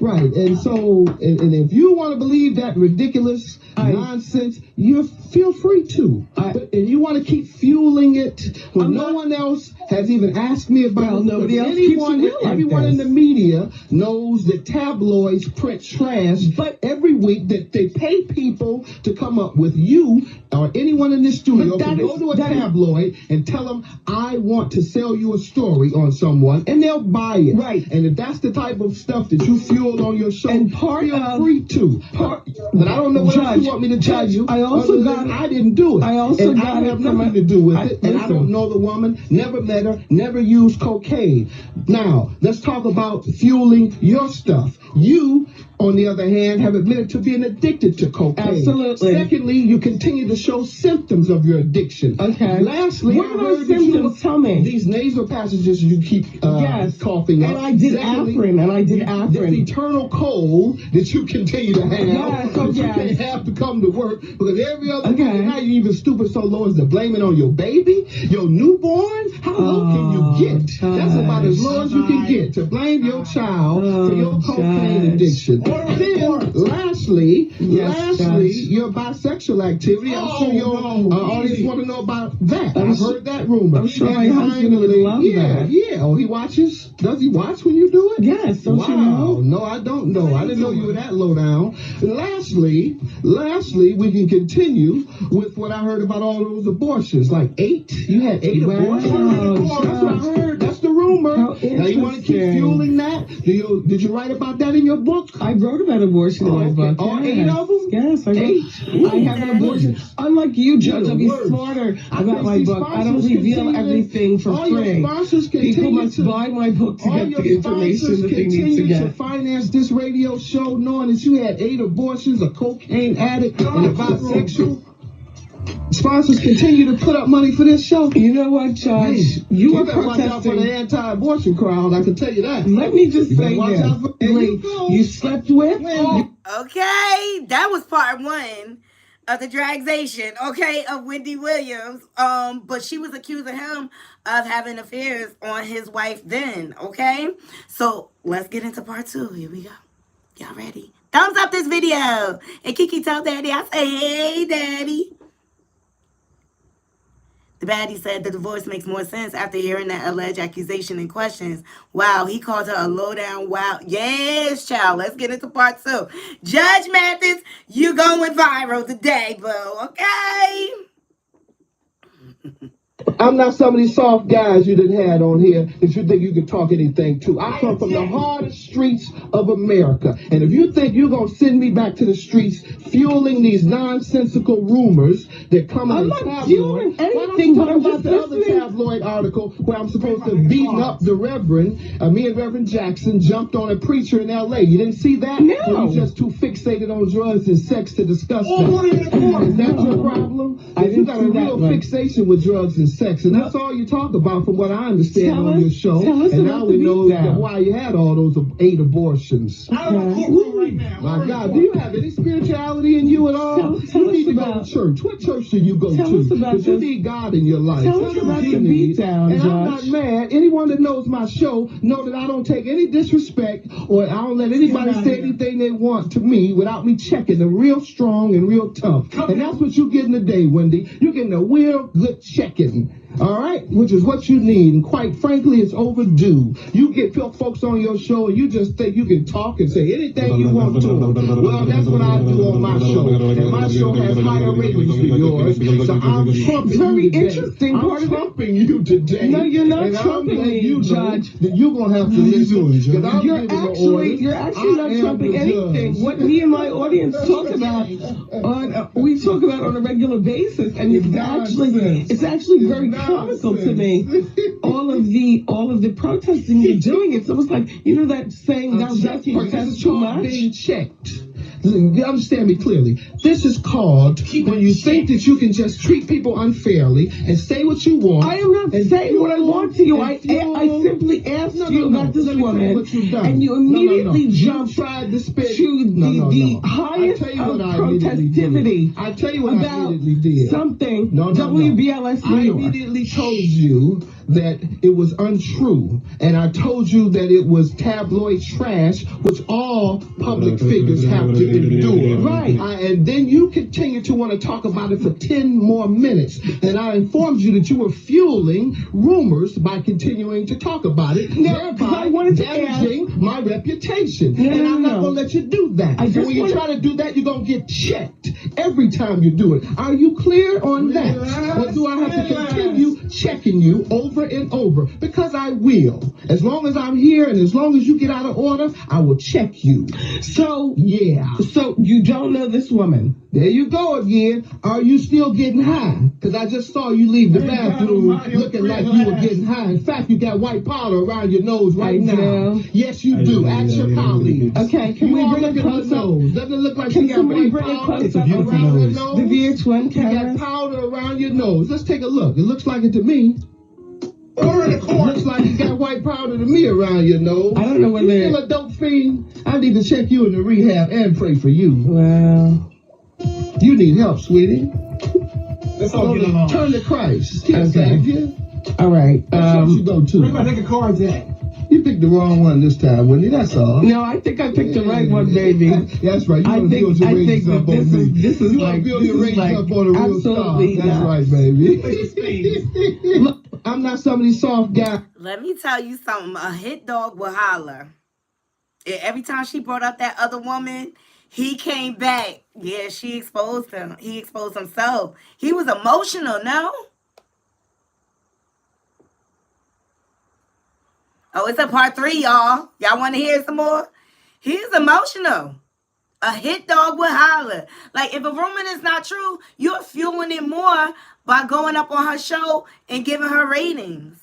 Right. And so, and if you want to believe that ridiculous nonsense, you feel free to. And you want to keep fueling it when no one else has even asked me about it. Nobody else Anyone, keeps it like everyone this. in the media knows that tabloids print trash, but every week that they pay people to come up with you or anyone in this studio to go to a tabloid and tell them, I want to sell you a story on someone, and they'll buy it. Right. And if that's the type of stuff that you fueled on your show, And feel free to. But I don't know what else you want me to tell you. I also other than I didn't do it. I also and got I it have from nothing to do with it. And I don't know the woman, never met her, never used cocaine. Now, let's talk about fueling your stuff. You, on the other hand, have admitted to being addicted to cocaine. Absolutely. Secondly, you continue to show symptoms of your addiction. Okay. Lastly, What I are heard those that you symptoms? Tell me. these nasal passages you keep coughing up. And I did Afrin, This eternal cold that you continue to have. Yes, that you can't have to come to work because every other day now you're even stupid so low as to blame it on your baby, your newborn. How low can you get? That's about as low as you can get to blame your child for your cocaine addiction. Then, lastly, your bisexual activity. I'm sure your audience want to know about that. I've heard that rumor. I'm sure my husband would love that. Yeah. Oh, he watches? Does he watch when you do it? Yes, don't you know? No, I don't know. I didn't know you were that low down. And lastly, we can continue with what I heard about all those abortions. Like 8? You had 8 abortions? That's what I heard. That's the rumor. Now you want to keep fueling that? Did you write about that in your book? I wrote about abortion in my book. All 8 of them? Yes, I wrote. I have an abortion. Unlike you, Judge, I'll be smarter about my book. I don't reveal everything for free. People must buy my book to get the information that they need to get. To finance this radio show knowing that you had 8 abortions, a cocaine addict, and a bisexual. Sponsors continue to put up money for this show. You know what, Judge? You are better watch out for protesting. the anti-abortion crowd, I can tell you that. Let me just You better say watch out this. for- You slept with? Okay, that was part 1. of the dragzation, okay, of Wendy Williams. But she was accusing him of having affairs on his wife then, okay? So let's get into part 2. Here we go. Y'all ready? Thumbs up this video. And Kiki tell Daddy, I say, hey, Daddy. The baddie said the divorce makes more sense after hearing that alleged accusation and questions. Wow, he called her a low-down wow. Yes, child. Let's get into part 2. Judge Mathis, you going viral today, boo. Okay? I'm not some of these soft guys you done had on here that you think you can talk anything to. I come from the hardest streets of America. And if you think you're going to send me back to the streets fueling these nonsensical rumors that come in the tabloid, anything but I'm about the other tabloid article where I'm supposed to have beaten up the Reverend, me and Reverend Jackson jumped on a preacher in L.A. You didn't see that? No. Or you just too fixated on drugs and sex to discuss that? Is that your problem? If you got a real fixation with drugs and sex, and that's all you talk about from what I understand on your show, and now we know why you had all those 8 abortions. My God, do you have any spirituality in you at all? You need to go to church. What church do you go to? Because you need God in your life. Tell us about the beatdown, and Judge. I'm not mad. Anyone that knows my show know that I don't take any disrespect, or I don't let anybody say anything they want to me without me checking them real strong and real tough. And that's what you're getting today, Wendy. You're getting a real good checking. All right, which is what you need, and quite frankly, it's overdue. You get folks on your show, and you just think you can talk and say anything you want to them. Well, that's what I do on my show, and my show has higher ratings than yours. So I'm trumping you today. I'm trumping you today. No, you're not trumping me, Judge. That you're gonna have to listen. You're actually not trumping anything. What me and my audience talk about we talk about on a regular basis, and it's actually very comical to me. All of the protesting you're doing, it's almost like, you know that saying, thou dost protest too much? Being checked. Understand me clearly. This is called when you think that you can just treat people unfairly and say what you want. I am not saying what I want to you. I simply asked you about this woman, and you immediately jumped to the highest of protestivity. I tell you what I immediately did. Something WBLS New York. I immediately told you that it was untrue, and I told you that it was tabloid trash, which all public figures have to endure. Right. And then you continue to want to talk about it for 10 more minutes, and I informed you that you were fueling rumors by continuing to talk about it, thereby damaging my reputation. And I'm not going to let you do that. When you try to do that, you're going to get checked every time you do it. Are you clear on that? Or do I have to continue checking you over and over? Because I will. As long as I'm here and as long as you get out of order, I will check you. So, yeah. So you don't know this woman? There you go again. Are you still getting high? Because I just saw you leave the bathroom looking like you were getting high. In fact, you got white powder around your nose right now. Yes, you do. Ask your colleagues. Okay, can we bring a close up? Doesn't it look like can you got somebody white bring a powder close up around your nose? The VH1 You camera. got powder around your nose. Let's take a look. It looks like it to me. It looks like you got white powder to me around your nose. I don't know whether you still a dope fiend. I need to check you into rehab and pray for you. Well, you need help, sweetie. Let's all get along. Turn to Christ. okay. All right. What church you go to? Where my nigga cards at? You picked the wrong one this time, Wendy. That's all. No, I think I picked the right one, baby. That's right. You I want to build your ratings up on me. This is You want to build your ratings up on a real star. That's right, baby. Look, I'm not some of these soft guys. Let me tell you something. A hit dog will holler. Every time she brought up that other woman, he came back. Yeah, she exposed him. He exposed himself. He was emotional, no? Oh, it's a part 3, y'all. Y'all want to hear some more? He's emotional. A hit dog will holler. Like, if a rumor is not true, you're fueling it more by going up on her show and giving her ratings.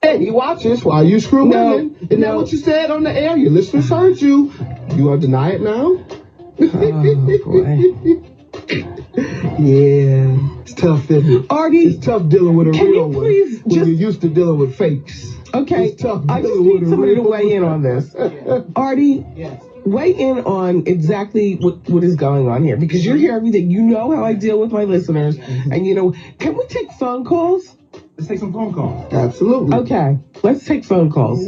Hey, he watches while you screw women. Isn't that what you said on the air? Your listeners heard you. You want to deny it now? Oh, boy. Yeah, it's tough, isn't it? Artie, it's tough dealing with a real one when just... you're used to dealing with fakes. Okay, it's tough I just dealing need with somebody to weigh in on this. Artie, Yes. weigh in on exactly what is going on here, because you're here every day. You know how I deal with my listeners, and can we take phone calls? Let's take some phone calls. Absolutely. Okay, let's take phone calls.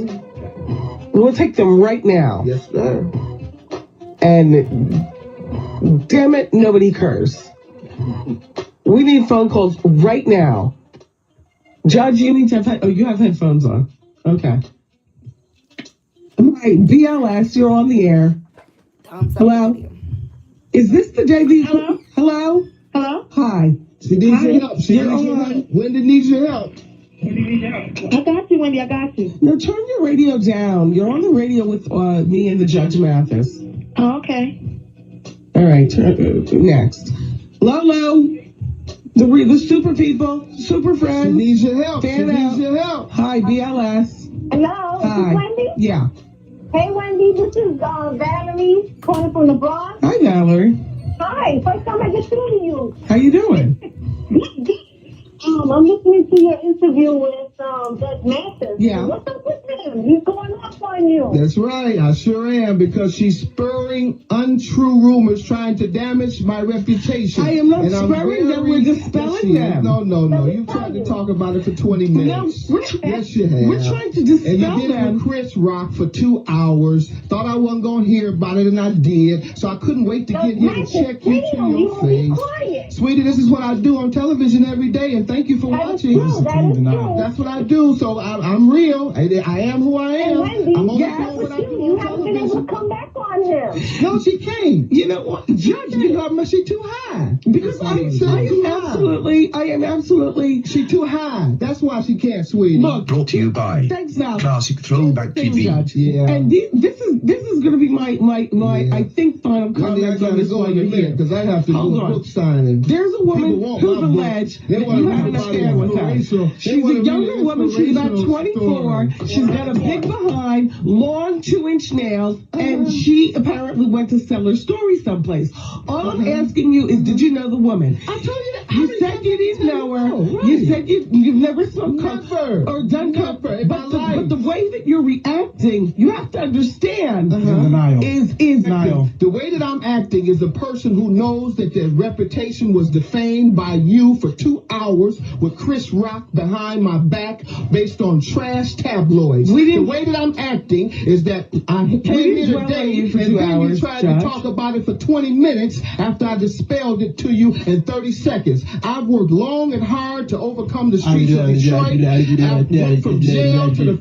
We'll take them right now. Yes, sir. And damn it, nobody curse. We need phone calls right now. Judge, you need to have you have headphones on. Okay. All right, BLS, you're on the air. Hello? Is this the JV? Hello? Hello? Hello? Hi. She needs your help. Wendy needs your help. I got you, Wendy. I got you. No, turn your radio down. You're on the radio with me and the Judge Mathis. Oh, okay. All right, next. Lolo. The super people, super friends. She needs your help. Stand she needs out. your help. Hi, BLS. Hello? Hi. This is Wendy? Yeah. Hey, Wendy. This is Valerie calling from the Bronx. Hi, Valerie. Hi. First time I get through to you. How you doing? I'm listening to your interview with Judge Mathis. Yeah. What's up with him? He's going off on you. That's right. I sure am, because she's spurring untrue rumors trying to damage my reputation. I am not And I'm spurring them. We're dispelling them. No. You tried to talk about it for 20 minutes. No, Yes, you have. we're trying to dispel And you did it them. with Chris Rock for 2 hours. Thought I wasn't going to hear about it, and I did. So I couldn't wait to get here and check you to your face. Sweetie, this is what I do on television every day, and thank you for watching. That's what I do. So I'm real. I am who I am. Wendy, I'm only yeah, doing what I do you on haven't been able to television. come back on him. No, she can't. You know what, Judge? She too high. Because I am absolutely. She too high. That's why she can't, sweetie. Look, Brought to you by thanks now. Classic Throwback Thanks, TV. Judge. Yeah. And this is going to be my Yeah. I think final Wendy, I comments on gotta this go while in a you're minute, here. because I have to Hold do a on. book signing. There's a woman People want who's my book. alleged They that wanna you read have an about affair with her. inspirational- they She's wanna a read younger woman. She's about inspirational 24. stories. She's got a big behind, long 2-inch nails, and she apparently went to sell her story someplace. All I'm asking you is, did you know the woman? I told you that. You said you didn't know her. Right. You said you've never smoked coke Never. or done coke. Never in my But life. the way that you're reacting, you have to understand. Denial. Is The way that I'm acting is a person who knows that their reputation was defamed by you for 2 hours with Chris Rock behind my back based on trash tabloids. The way that I'm acting is that I came here today for and 2 then you hours, tried Judge. to talk about it for 20 minutes after I dispelled it to you in 30 seconds. I've worked long and hard to overcome the streets of Detroit. I went from jail to the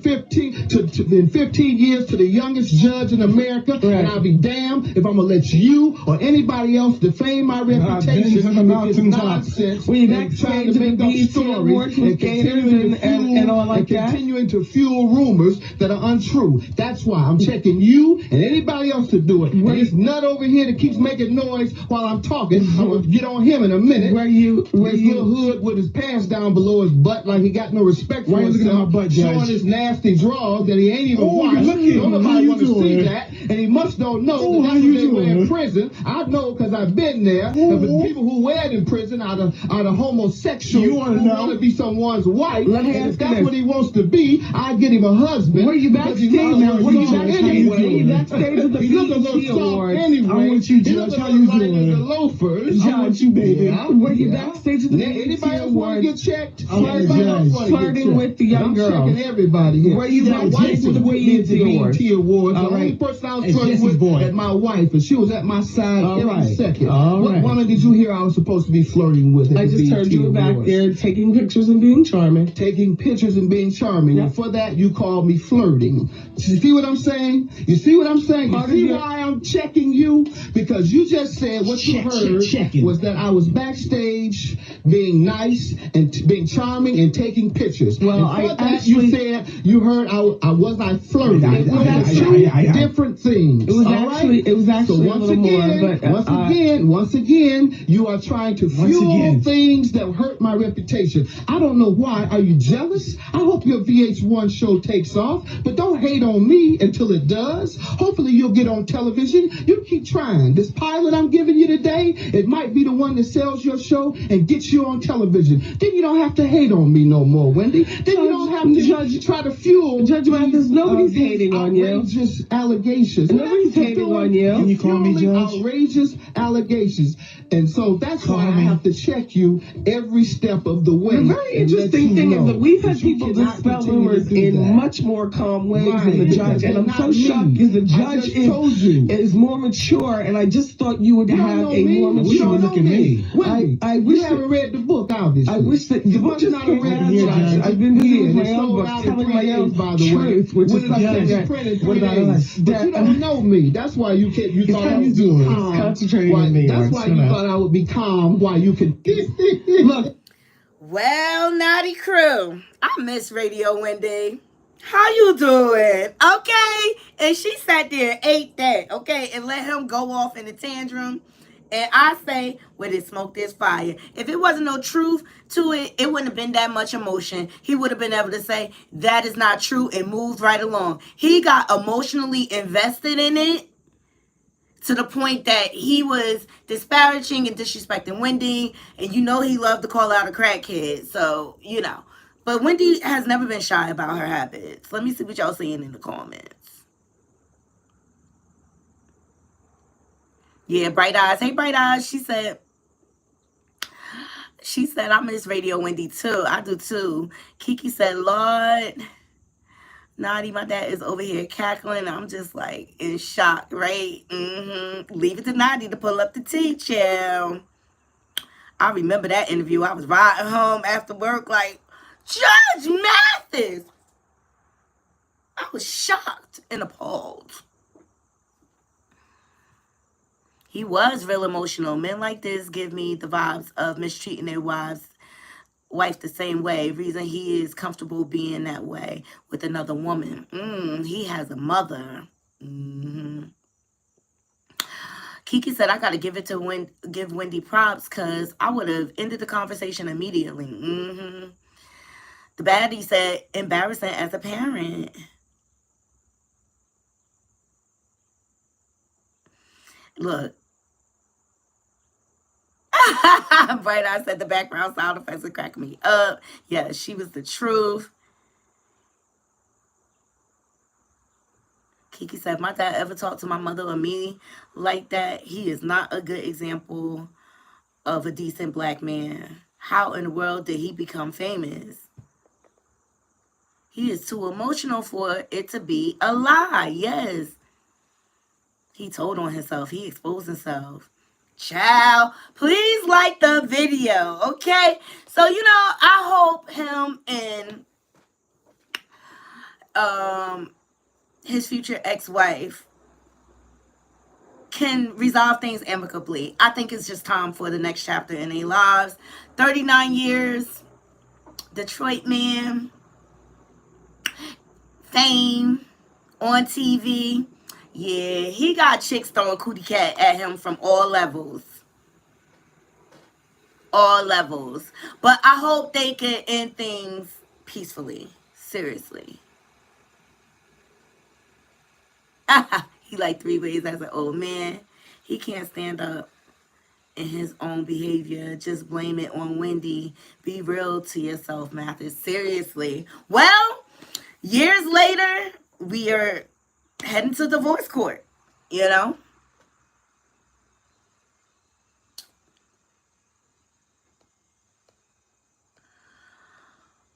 15 years to the youngest judge in America, and I'll be damned if I'm gonna let you or anybody else defame my reputation with this nonsense. Were you and trying backstage to at make the up BET stories Awards and with gators continuing to and all like that? continuing to fuel rumors that are untrue. That's why I'm checking you and anybody else to do it. And this nut over here that keeps making noise while I'm talking, I'm gonna get on him in a minute. This little hood with his pants down below his butt like he got no respect for himself, showing his nasty drawers that he ain't even washed. Don't nobody want to see that, and he must don't know that that's what they wear in prison. I know because I've been there. The people who wear it in prison are the homosexuals who want to be someone's wife. Let me And ask if that's you what he wants to be, I get him a husband. Were you backstage? Were you backstage at the He look a little BET soft Awards? anyway. I'm with you, He Judge. look a How little you light doing? as the loafers. I'm with you, baby. Were you backstage at the Now, BET anybody else want to get Awards? checked? I'm Everybody else wanna get flirting checked. with the young I'm girls. checking everybody here. Were you My wife backstage was at the with me at the BET Awards? BET Awards. All The only right. person I was It's flirting Jesse's with boy. was my wife, and she was at my side All every right. second. All What right. woman did you hear I was supposed to be flirting with at I the just BET heard you were back Awards? there taking pictures and being charming. Taking pictures and being charming. Yeah. And for that, you called me flirting. You see what I'm saying? You see what I'm saying? You Part of see your- why I'm checking you? Because you just said what you heard checking. was that I was backstage being nice and being charming and taking pictures. Well, and I for that, actually- you said you heard I flirting. It was actually- two different things. It was all actually right? a little more, but once again, you are trying to fuel things that hurt my reputation. I don't know why. Are you jealous? I hope your VH1 show takes off, but don't hate on me until it does. Hopefully you'll get on television. You keep trying. This pilot I'm giving you today, it might be the one that sells your show and gets you on television. Then you don't have to hate on me no more, Wendy. Then you don't have to try to fuel Judge Mathis, nobody's hating on you. Outrageous allegations. Nobody's hating on you. Can you call me Judge? Outrageous allegations. And so that's why I have to check you every step of the way. The very interesting thing is that we've had people dispel rumors in much more calm ways than the judge. And I'm so shocked because the judge is more mature, and I just thought you would have a more mature look at me. I wish you haven't read the book, obviously. I wish that the book just came out, Judge. I've been reading my own book, telling my own truth, which is something that, what about us? But you don't know me. That's why you can't. You thought I was doing calm. Concentrating on me. That's why you thought I would be calm. Why you can look. Well, Knotty crew, I miss Radio Wendy. How you doing? Okay. And she sat there, ate that, okay, and let him go off in a tantrum. And I say, where there's smoke, there's fire. If it wasn't no truth to it, it wouldn't have been that much emotion. He would have been able to say, that is not true, and moved right along. He got emotionally invested in it to the point that he was disparaging and disrespecting Wendy. And you know he loved to call out a crackhead. So, you know. But Wendy has never been shy about her habits. Let me see what y'all saying in the comments. Yeah, Bright Eyes. Hey, Bright Eyes. She said, I miss Radio Wendy too. I do too. Kiki said, Lord, Knotty, my dad is over here cackling. I'm just like in shock, right? Leave it to Knotty to pull up the tea, child. I remember that interview. I was riding home after work like, Judge Mathis. I was shocked and appalled. He was real emotional. Men like this give me the vibes of mistreating their wife the same way. Reason he is comfortable being that way with another woman. He has a mother. Kiki said, I got to give Wendy props because I would have ended the conversation immediately. The baddie said, embarrassing as a parent. Look. Bright Eye said the background sound effects would crack me up. Yeah, she was the truth. Kiki said, my dad ever talked to my mother or me like that? He is not a good example of a decent black man. How in the world did he become famous? He is too emotional for it to be a lie. Yes. He told on himself. He exposed himself. Child, please like the video, okay? So, you know, I hope him and his future ex-wife can resolve things amicably. I think it's just time for the next chapter in their lives. 39 years, Detroit man, fame, on TV. Yeah, he got chicks throwing cootie cat at him from all levels. All levels. But I hope they can end things peacefully. Seriously. He like 3 ways as an old man. He can't stand up in his own behavior. Just blame it on Wendy. Be real to yourself, Mathis. Seriously. Well, years later, we are heading to divorce court, you know?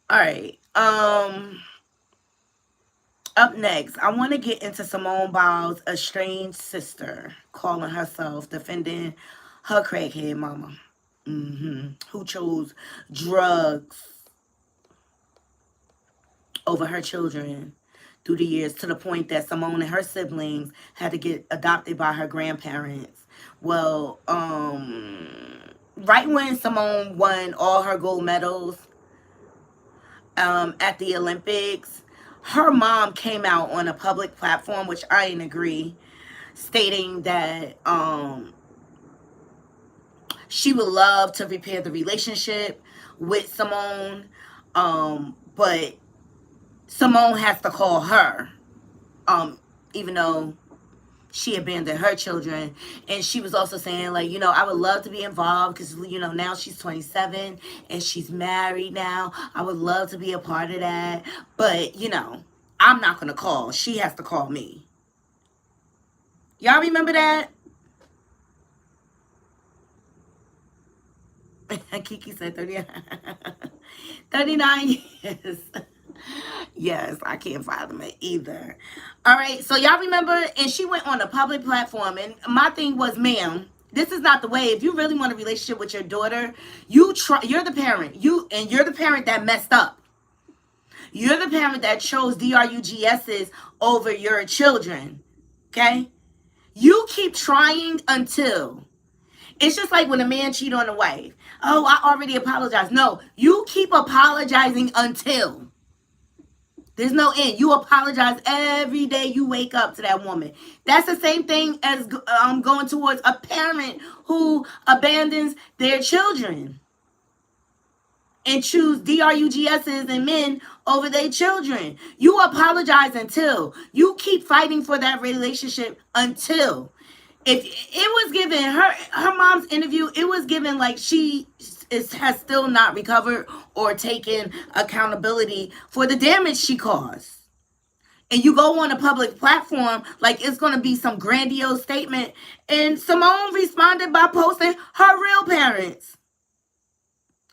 All right. Up next, I want to get into Simone Biles' estranged sister calling herself, defending her crackhead mama, who chose drugs over her children through the years, to the point that Simone and her siblings had to get adopted by her grandparents. Well, right when Simone won all her gold medals at the Olympics, her mom came out on a public platform, which I didn't agree, stating that she would love to repair the relationship with Simone, but Simone has to call her, even though she abandoned her children. And she was also saying, like, you know, I would love to be involved because, you know, now she's 27 and she's married now. I would love to be a part of that. But, you know, I'm not going to call. She has to call me. Y'all remember that? Kiki said 39 years. Yes, I can't fathom it either. All right, so y'all remember, and she went on a public platform, and my thing was, ma'am, this is not the way. If you really want a relationship with your daughter, you're the parent. You're the parent that messed up. You're the parent that chose DRUGS's over your children. Okay? You keep trying until. It's just like when a man cheats on a wife. Oh, I already apologized. No, you keep apologizing until. There's no end. You apologize every day you wake up to that woman. That's the same thing as going towards a parent who abandons their children and choose DRUGSs and men over their children. You apologize until. You keep fighting for that relationship until. If it was given her mom's interview, it was given like she has still not recovered or taken accountability for the damage she caused. And you go on a public platform like it's going to be some grandiose statement. And Simone responded by posting her real parents,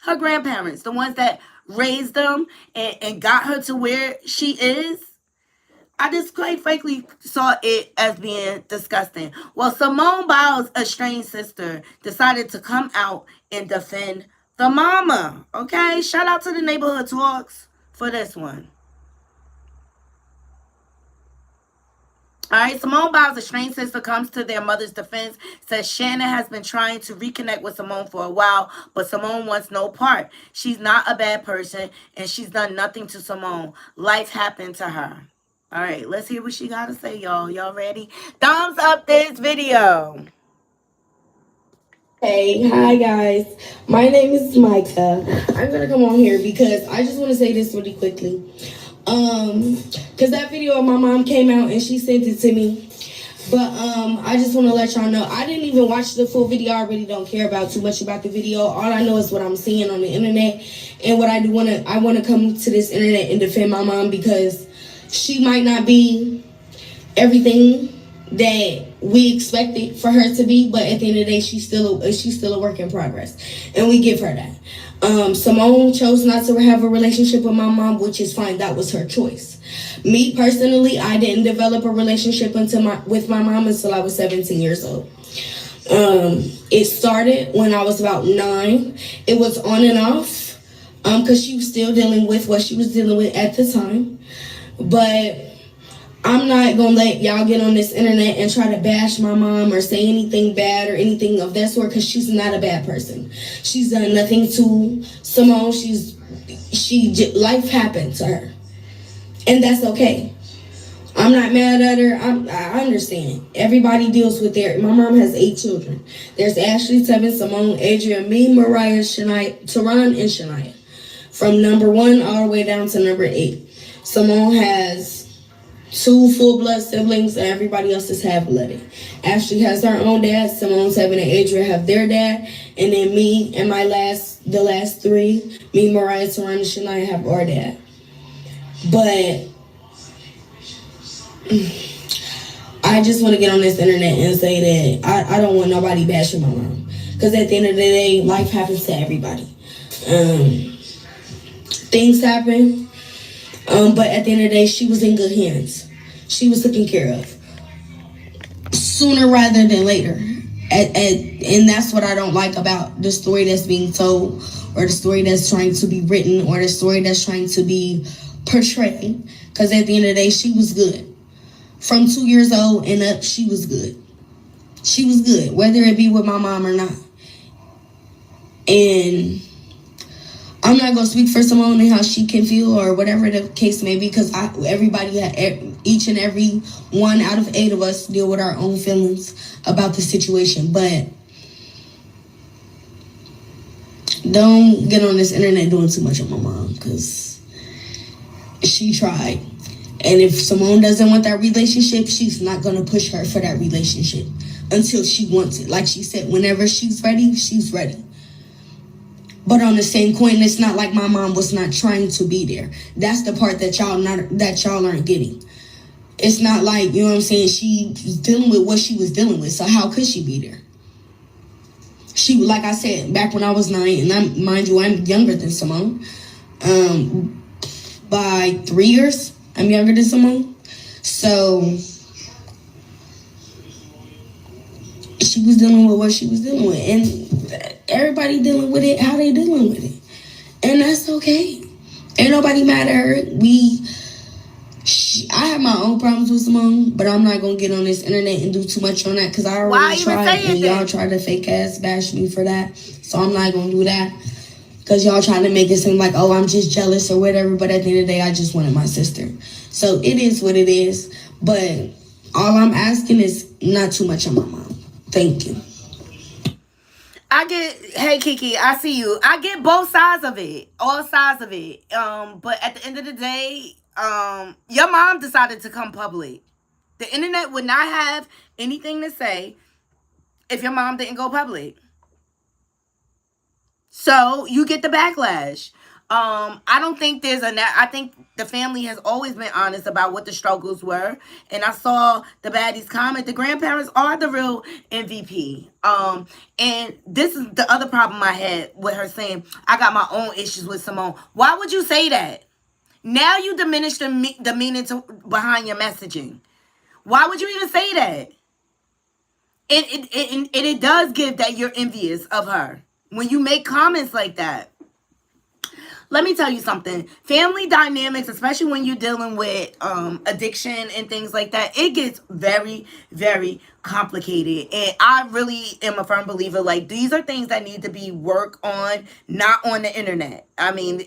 her grandparents, the ones that raised them and got her to where she is. I just quite frankly saw it as being disgusting. Well, Simone Biles' estranged sister decided to come out and defend the mama. Okay? Shout out to the Neighborhood Talks for this one. All right, Simone Biles' estranged sister comes to their mother's defense, says Shannon has been trying to reconnect with Simone for a while, but Simone wants no part. She's not a bad person, and she's done nothing to Simone. Life happened to her. All right, let's hear what she got to say, y'all. Y'all ready? Thumbs up this video. Hey, hi guys. My name is Micah. I'm gonna come on here because I just want to say this really quickly. Cause that video of my mom came out and she sent it to me. But I just want to let y'all know I didn't even watch the full video. I really don't care about too much about the video. All I know is what I'm seeing on the internet, and what I want to come to this internet and defend my mom because she might not be everything that we expected for her to be, but at the end of the day, she's still a work in progress, and we give her that. Simone chose not to have a relationship with my mom, which is fine. That was her choice. Me personally, I didn't develop a relationship with my mom until I was 17 years old. It started when I was about 9. It was on and off, because she was still dealing with what she was dealing with at the time. But I'm not going to let y'all get on this internet and try to bash my mom or say anything bad or anything of that sort, because she's not a bad person. She's done nothing to Simone. Life happened to her. And that's okay. I'm not mad at her. I understand. Everybody deals with my mom has 8 children. There's Ashley, Tevin, Simone, Adrian, me, Mariah, Shania, Teron, and Shania. From number 1 all the way down to number 8. Simone has 2 full-blood siblings, and everybody else is half-blooded. Ashley has her own dad. Simone, Tevin, and Adrian have their dad. And then me and the last 3, me, Mariah, Teron, and Shania have our dad. But I just want to get on this internet and say that I don't want nobody bashing my mom. Because at the end of the day, life happens to everybody. Things happen. But at the end of the day, she was in good hands. She was taken care of. Sooner rather than later. And that's what I don't like about the story that's being told, or the story that's trying to be written, or the story that's trying to be portrayed. Because at the end of the day, she was good. From 2 years old and up, she was good. She was good, whether it be with my mom or not. And I'm not going to speak for Simone and how she can feel or whatever the case may be, because each and every one out of 8 of us, deal with our own feelings about the situation. But don't get on this internet doing too much on my mom, because she tried. And if Simone doesn't want that relationship, she's not going to push her for that relationship until she wants it. Like she said, whenever she's ready, she's ready. But on the same coin, it's not like my mom was not trying to be there. That's the part that y'all aren't getting. It's not like, you know what I'm saying, she was dealing with what she was dealing with. So how could she be there? She, like I said, back when I was 9, and mind you, I'm younger than Simone. By 3 years, I'm younger than Simone. So she was dealing with what she was dealing with. And everybody dealing with it, how they dealing with it. And that's okay. Ain't nobody mad at her. I have my own problems with Simone, but I'm not going to get on this internet and do too much on that, because I already tried, and y'all tried to fake ass bash me for that. So I'm not going to do that, because y'all trying to make it seem like, oh, I'm just jealous or whatever. But at the end of the day, I just wanted my sister. So it is what it is. But all I'm asking is not too much on my mom. Thank you. Hey Kiki, I see you. I get both sides of it, all sides of it. But at the end of the day, your mom decided to come public. The internet would not have anything to say if your mom didn't go public. So you get the backlash. I don't think I think the family has always been honest about what the struggles were. And I saw the baddies comment, the grandparents are the real MVP. And this is the other problem I had with her saying, I got my own issues with Simone. Why would you say that? Now you diminish the meaning behind your messaging. Why would you even say that? It does give that you're envious of her when you make comments like that. Let me tell you something. Family dynamics, especially when you're dealing with addiction and things like that, it gets very, very complicated. And I really am a firm believer, like, these are things that need to be worked on, not on the internet. I mean,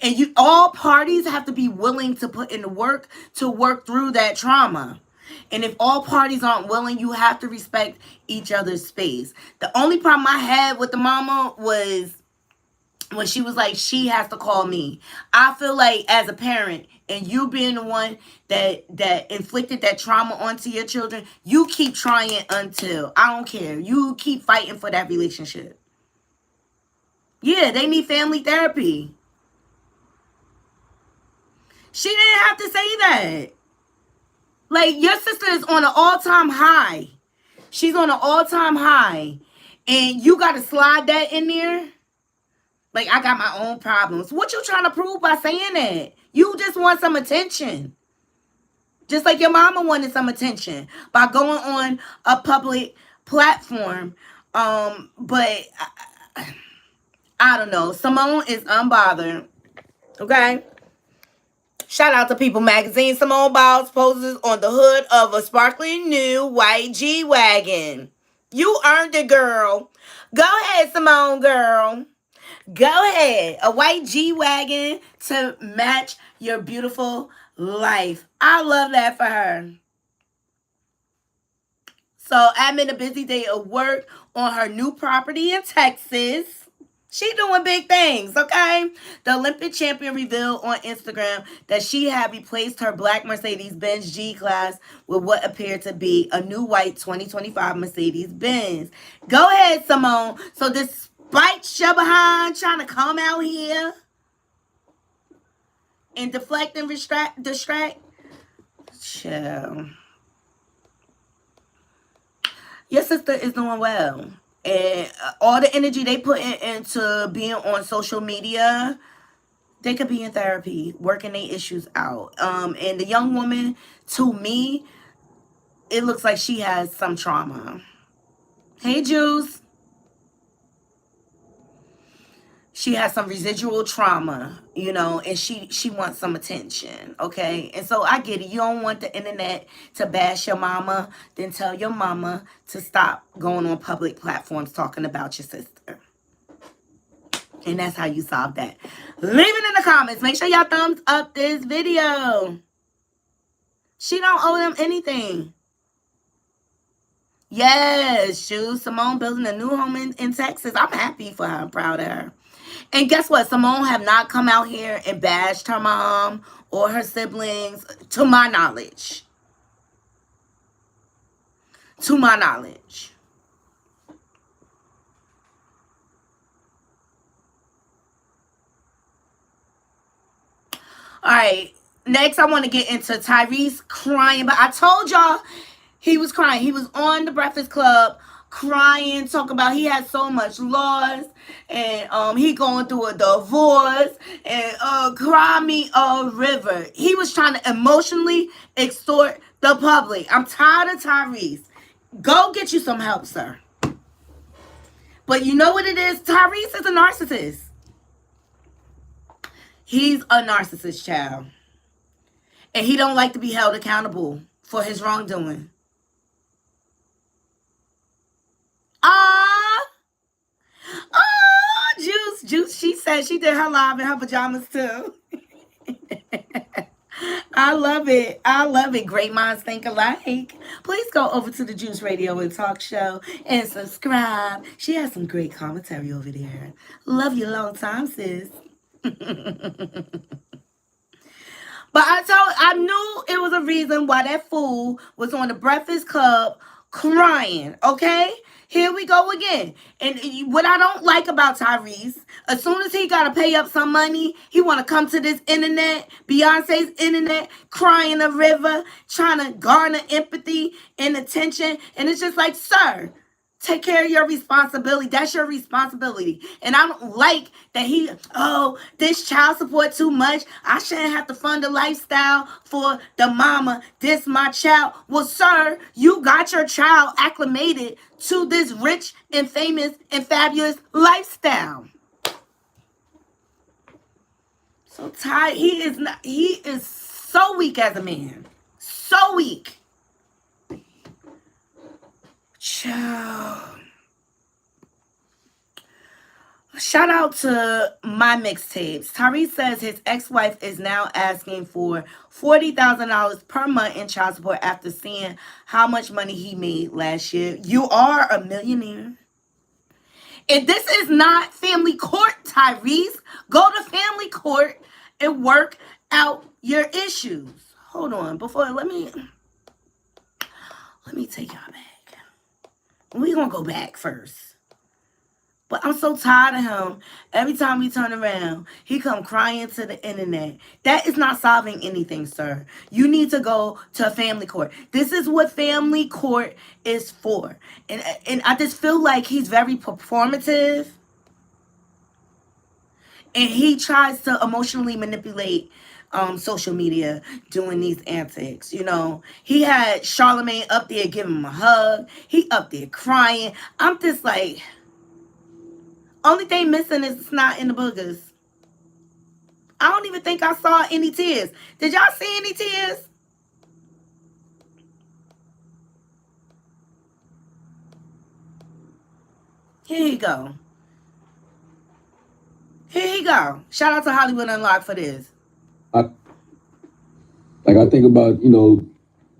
and you, all parties have to be willing to put in the work to work through that trauma. And if all parties aren't willing, you have to respect each other's space. The only problem I had with the mama was when she was like, she has to call me. I feel like as a parent, and you being the one that inflicted that trauma onto your children, you keep trying until, I don't care, you keep fighting for that relationship. Yeah, they need family therapy. She didn't have to say that. Like, your sister is on an all-time high. She's on an all-time high. And you got to slide that in there? Like, I got my own problems. What you trying to prove by saying that? You just want some attention. Just like your mama wanted some attention by going on a public platform. But I don't know. Simone is unbothered. Okay? Shout out to People Magazine. Simone Biles poses on the hood of a sparkling new white G-Wagon. You earned it, girl. Go ahead, Simone, girl. Go ahead. A white G-Wagon to match your beautiful life. I love that for her. So, amid a busy day of work on her new property in Texas, she doing big things, okay? The Olympic champion revealed on Instagram that she had replaced her black Mercedes-Benz G-Class with what appeared to be a new white 2025 Mercedes-Benz. Go ahead, Simone. So despite your behind trying to come out here and deflect and distract, chill. Your sister is doing well. And all the energy they put into being on social media, they could be in therapy, working their issues out. And the young woman, to me, it looks like she has some trauma. Hey, Juice. She has some residual trauma, you know, and she wants some attention, okay? And so I get it. You don't want the internet to bash your mama, then tell your mama to stop going on public platforms talking about your sister. And that's how you solve that. Leave it in the comments. Make sure y'all thumbs up this video. She don't owe them anything. Yes, Juice. Simone building a new home in Texas. I'm happy for her. I'm proud of her. And guess what? Simone have not come out here and bashed her mom or her siblings, to my knowledge. To my knowledge. All right. Next, I want to get into Tyrese crying. But I told y'all he was crying. He was on the Breakfast Club crying, talking about he had so much loss. And he going through a divorce. And cry me a river. He was trying to emotionally extort the public. I'm tired of Tyrese. Go get you some help, sir. But you know what it is? Tyrese is a narcissist. He's a narcissist, child. And he don't like to be held accountable for his wrongdoing. Juice, she said she did her live in her pajamas too. I love it. I love it. Great minds think alike. Please go over to the Juice Radio and Talk Show and subscribe. She has some great commentary over there. Love you long time, sis. But I knew it was a reason why that fool was on the Breakfast Club crying, okay? Here we go again. And what I don't like about Tyrese, as soon as he got to pay up some money, he want to come to this internet, Beyonce's internet, crying a river, trying to garner empathy and attention. And it's just like, sir, take care of your responsibility. That's your responsibility. And I don't like that this child support too much. I shouldn't have to fund a lifestyle for the mama. This my child. Well, sir, you got your child acclimated to this rich and famous and fabulous lifestyle. So Ty, he is so weak as a man. So weak. Child. Shout out to my mixtapes. Tyrese says his ex-wife is now asking for $40,000 per month in child support after seeing how much money he made last year. You are a millionaire. If this is not family court, Tyrese, go to family court and work out your issues. Hold on, let me take y'all back. We're going to go back first. But I'm so tired of him. Every time we turn around, he come crying to the internet. That is not solving anything, sir. You need to go to family court. This is what family court is for. And I just feel like he's very performative. And he tries to emotionally manipulate social media doing these antics. You know, he had Charlamagne up there giving him a hug. He up there crying. I'm just like, only thing missing is snot in the boogers. I don't even think I saw any tears. Did y'all see any tears? Here you go. Here you go. Shout out to Hollywood Unlocked for this. I think about,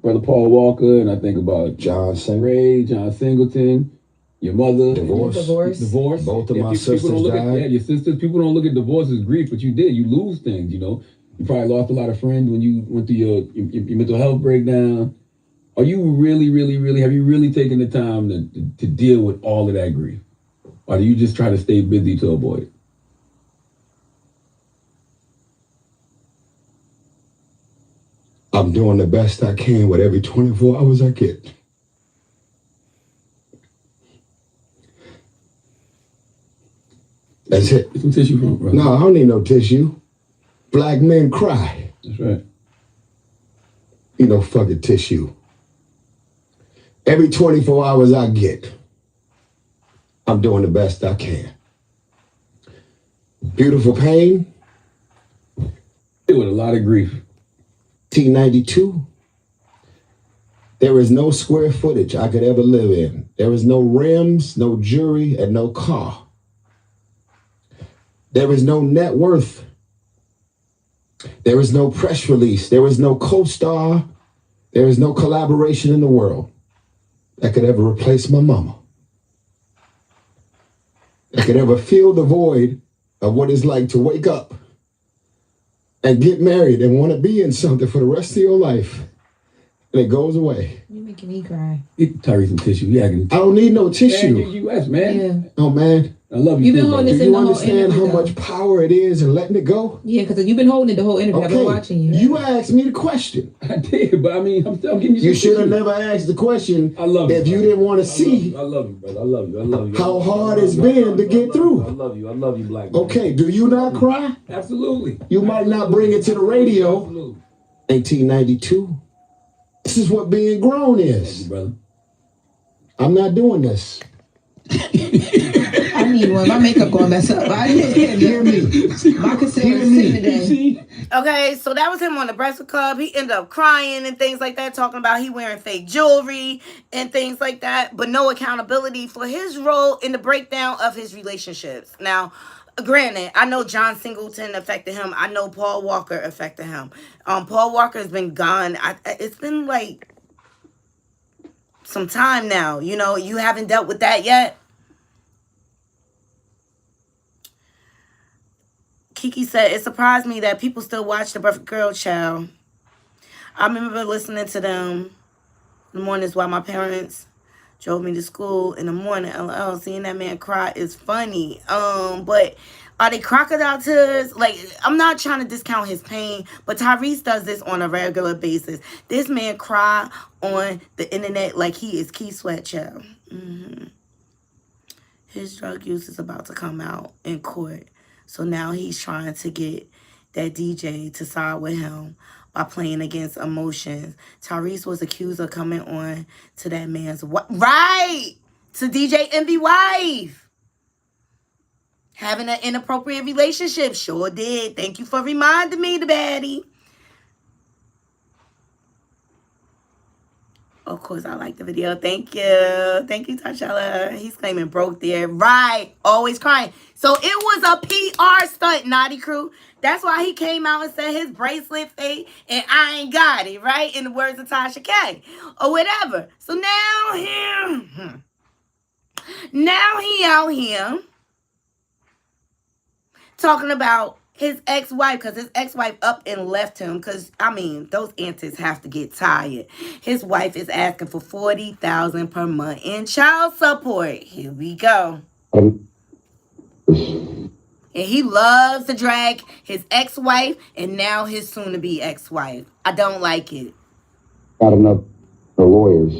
Brother Paul Walker, and I think about John Ray, John Singleton, your mother. Divorce. Both of my sisters died. Your sisters. People don't look at divorce as grief, but you did. You lose things, You probably lost a lot of friends when you went through your mental health breakdown. Are you have you really taken the time to deal with all of that grief? Or do you just try to stay busy to avoid it? I'm doing the best I can with every 24 hours I get. That's it. Get some tissue from, bro. No, I don't need no tissue. Black men cry. That's right. Fucking tissue. Every 24 hours I get, I'm doing the best I can. Beautiful pain. With a lot of grief. T92. There is no square footage I could ever live in. There is no rims, no jewelry, and no car. There is no net worth. There is no press release. There is no co-star. There is no collaboration in the world. that could ever replace my mama. That could ever fill the void of what it's like to wake up and get married and want to be in something for the rest of your life. And it goes away. You're making me cry. Get Tyrese some tissue. Yeah, I don't need no tissue. Man, you US, man. Yeah. Oh, man. I love you. You've been holding this Do in you the whole understand interview, how though. much power it is in letting it go? Yeah, because you've been holding it the whole interview. I've been watching you. You asked me the question. I did, but I mean, I'm giving you some You should have tissue. never asked the question I love you, if you brother. didn't want to see I love you, brother. I love you. I love you. how hard it's been to get I through. love you. I love you, black man. Okay, do you not cry? Absolutely. You might not bring it to the radio. Absolutely. 1892. This is what being grown Thank you, is. brother. I'm not doing this. I need one. My makeup going to mess up. I didn't Hear me. My concealer Hear is me. sitting today. See? Okay, so that was him on the Breakfast Club. He ended up crying and things like that, talking about he wearing fake jewelry and things like that, but no accountability for his role in the breakdown of his relationships. Now, granted, I know John Singleton affected him. I know Paul Walker affected him. Paul Walker has been gone. It's been like some time now. You know, you haven't dealt with that yet. Kiki said, it surprised me that people still watch The Perfect Girl Child. I remember listening to them in the mornings while my parents drove me to school in the morning. LL, seeing that man cry is funny. But are they crocodile tears? Like, I'm not trying to discount his pain, but Tyrese does this on a regular basis. This man cry on the internet like he is Key Sweat, child. His drug use is about to come out in court. So now he's trying to get that DJ to side with him by playing against emotions. Tyrese was accused of coming on to that man's right, to DJ Envy wife. Having an inappropriate relationship. Sure did. Thank you for reminding me, the baddie. Of course, I like the video. Thank you. Thank you, Tashala. He's claiming broke there. Right. Always crying. So it was a PR stunt, Knotty Crew. That's why he came out and said his bracelet fake and I ain't got it, right? In the words of Tasha K. Or whatever. So now he out here talking about his ex-wife, because his ex-wife up and left him, because, I mean, those antics have to get tired. His wife is asking for $40,000 per month in child support. Here we go. And he loves to drag his ex-wife and now his soon-to-be ex-wife. I don't like it. Got enough lawyers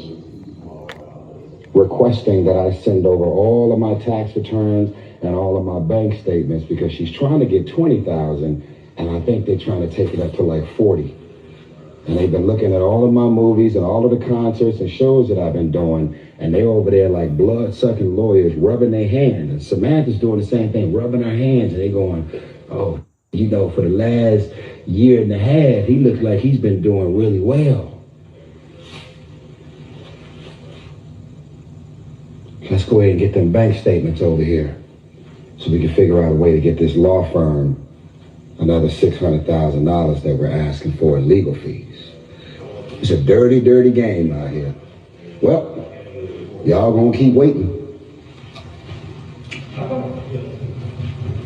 requesting that I send over all of my tax returns and all of my bank statements because she's trying to get $20,000 and I think they're trying to take it up to like $40,000. And they've been looking at all of my movies and all of the concerts and shows that I've been doing, and they're over there like blood-sucking lawyers rubbing their hands. And Samantha's doing the same thing, rubbing her hands, and they're going, oh, you know, for the last year and a half, he looks like he's been doing really well. Let's go ahead and get them bank statements over here so we can figure out a way to get this law firm another $600,000 that we're asking for in legal fees. It's a dirty, dirty game out here. Well, y'all gonna keep waiting.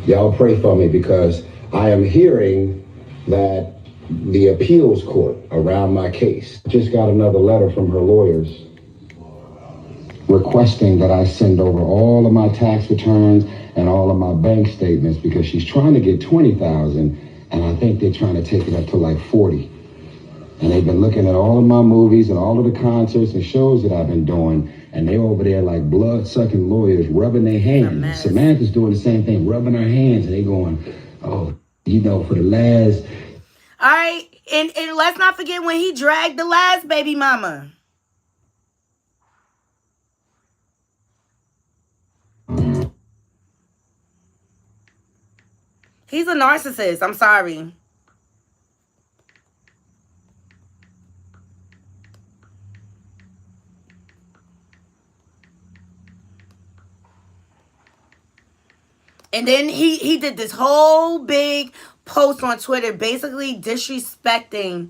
Y'all pray for me because I am hearing that the appeals court around my case just got another letter from her lawyers requesting that I send over all of my tax returns and all of my bank statements because she's trying to get $20,000 and I think they're trying to take it up to like $40,000. And they've been looking at all of my movies and all of the concerts and shows that I've been doing, and they're over there like blood-sucking lawyers rubbing their hands. Samantha's doing the same thing, rubbing her hands, and they're going, oh, you know, for the last... All right, and let's not forget when he dragged the last baby mama. He's a narcissist. I'm sorry. And then he did this whole big post on Twitter basically disrespecting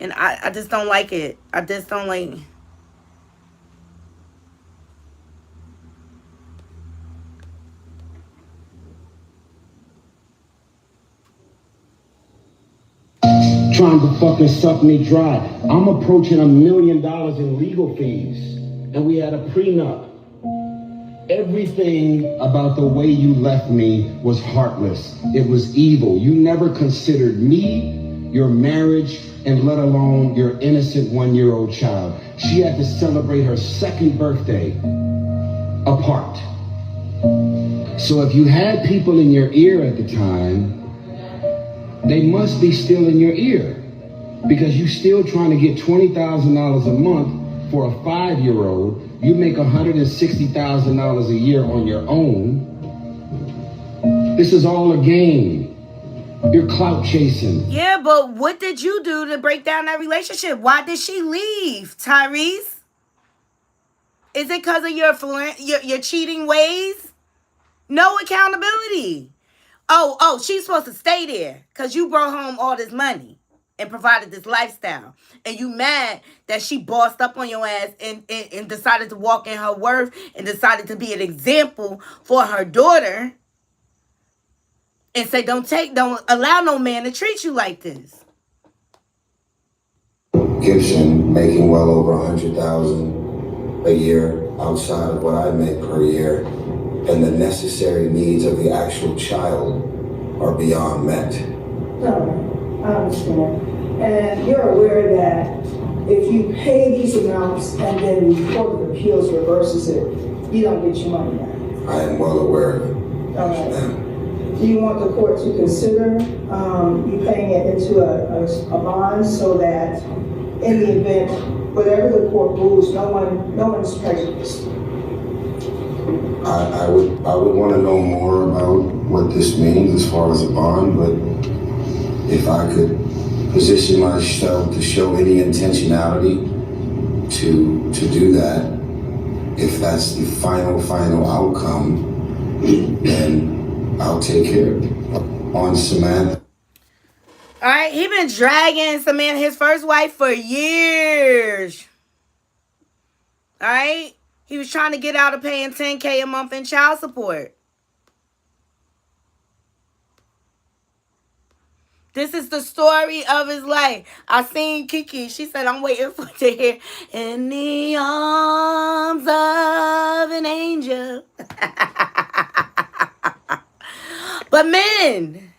And I just don't like it. I just don't like. Trying to fucking suck me dry. I'm approaching $1 million in legal fees. And we had a prenup. Everything about the way you left me was heartless. It was evil. You never considered me, your marriage, and let alone your innocent 1-year-old child. She had to celebrate her 2nd birthday apart. So if you had people in your ear at the time, they must be still in your ear, because you still trying to get $20,000 a month for a 5-year-old. You make $160,000 a year on your own. This is all a game. You're clout chasing. Yeah, but what did you do to break down that relationship? Why did she leave, Tyrese? Is it because of your cheating ways? No accountability. Oh, she's supposed to stay there because you brought home all this money and provided this lifestyle. And you mad that she bossed up on your ass and decided to walk in her worth and decided to be an example for her daughter and say, don't allow no man to treat you like this. Gibson making well over $100,000 a year outside of what I make per year, and the necessary needs of the actual child are beyond met. No, I understand. And you're aware that if you pay these amounts and then the Court of Appeals reverses it, you don't get your money back. I am well aware of it. All right. Do you want the court to consider you paying it into a bond so that in the event, whatever the court rules, no one is prejudiced? I would want to know more about what this means as far as a bond, but if I could position myself to show any intentionality to do that, if that's the final outcome, then I'll take care of it. On Samantha. All right, he been dragging Samantha, his first wife, for years. All right? He was trying to get out of paying $10K a month in child support. This is the story of his life. I seen Kiki. She said, I'm waiting for to hear in the arms of an angel. But men,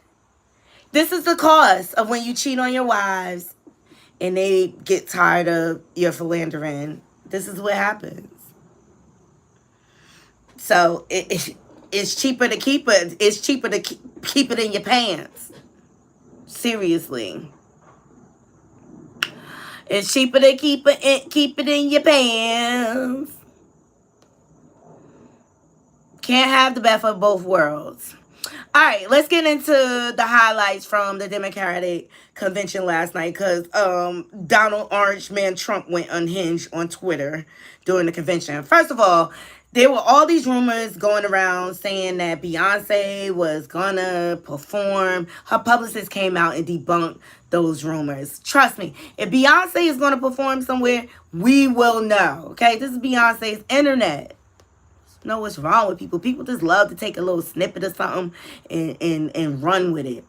this is the cost of when you cheat on your wives and they get tired of your philandering. This is what happens. So it's cheaper to keep it. It's cheaper to keep it in your pants. Seriously. It's cheaper to keep it in your pants. Can't have the best of both worlds. All right, let's get into the highlights from the Democratic convention last night, because Donald Orange Man Trump went unhinged on Twitter during the convention. First of all, there were all these rumors going around saying that Beyonce was gonna perform. Her publicist came out and debunked those rumors. Trust me, if Beyonce is gonna perform somewhere, we will know. Okay, this is Beyonce's internet. Know what's wrong with people. People just love to take a little snippet of something and run with it.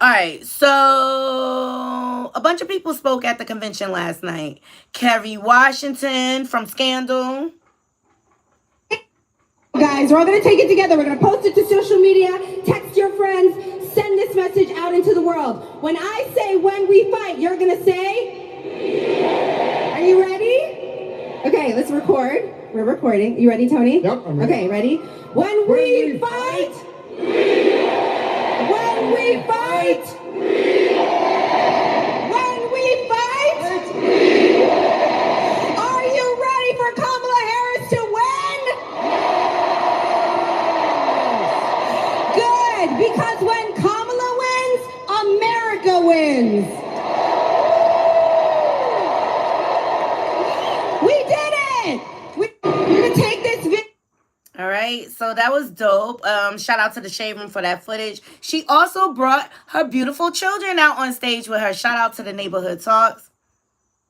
All right, so a bunch of people spoke at the convention last night. Kerry Washington from Scandal. Guys, we're all going to take it together. We're going to post it to social media, text your friends, send this message out into the world. When I say when we fight, you're going to say... Are you ready? Okay, let's record. We're recording. You ready, Tony? Yep, I'm ready. Okay, ready? When we fight! When we fight! When we fight! Are you ready for Kamala Harris to win? Good, because when Kamala wins, America wins. right, so that was dope. Shout out to the Shade Room for that footage. She also brought her beautiful children out on stage with her. Shout out to the Neighborhood Talks.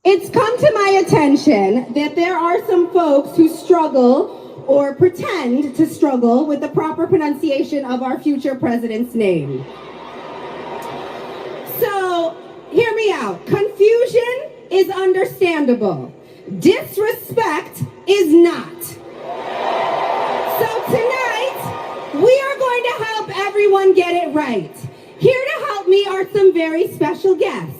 It's come to my attention that there are some folks who struggle or pretend to struggle with the proper pronunciation of our future president's name. So, hear me out. Confusion is understandable. Disrespect is not. So tonight, we are going to help everyone get it right. Here to help me are some very special guests.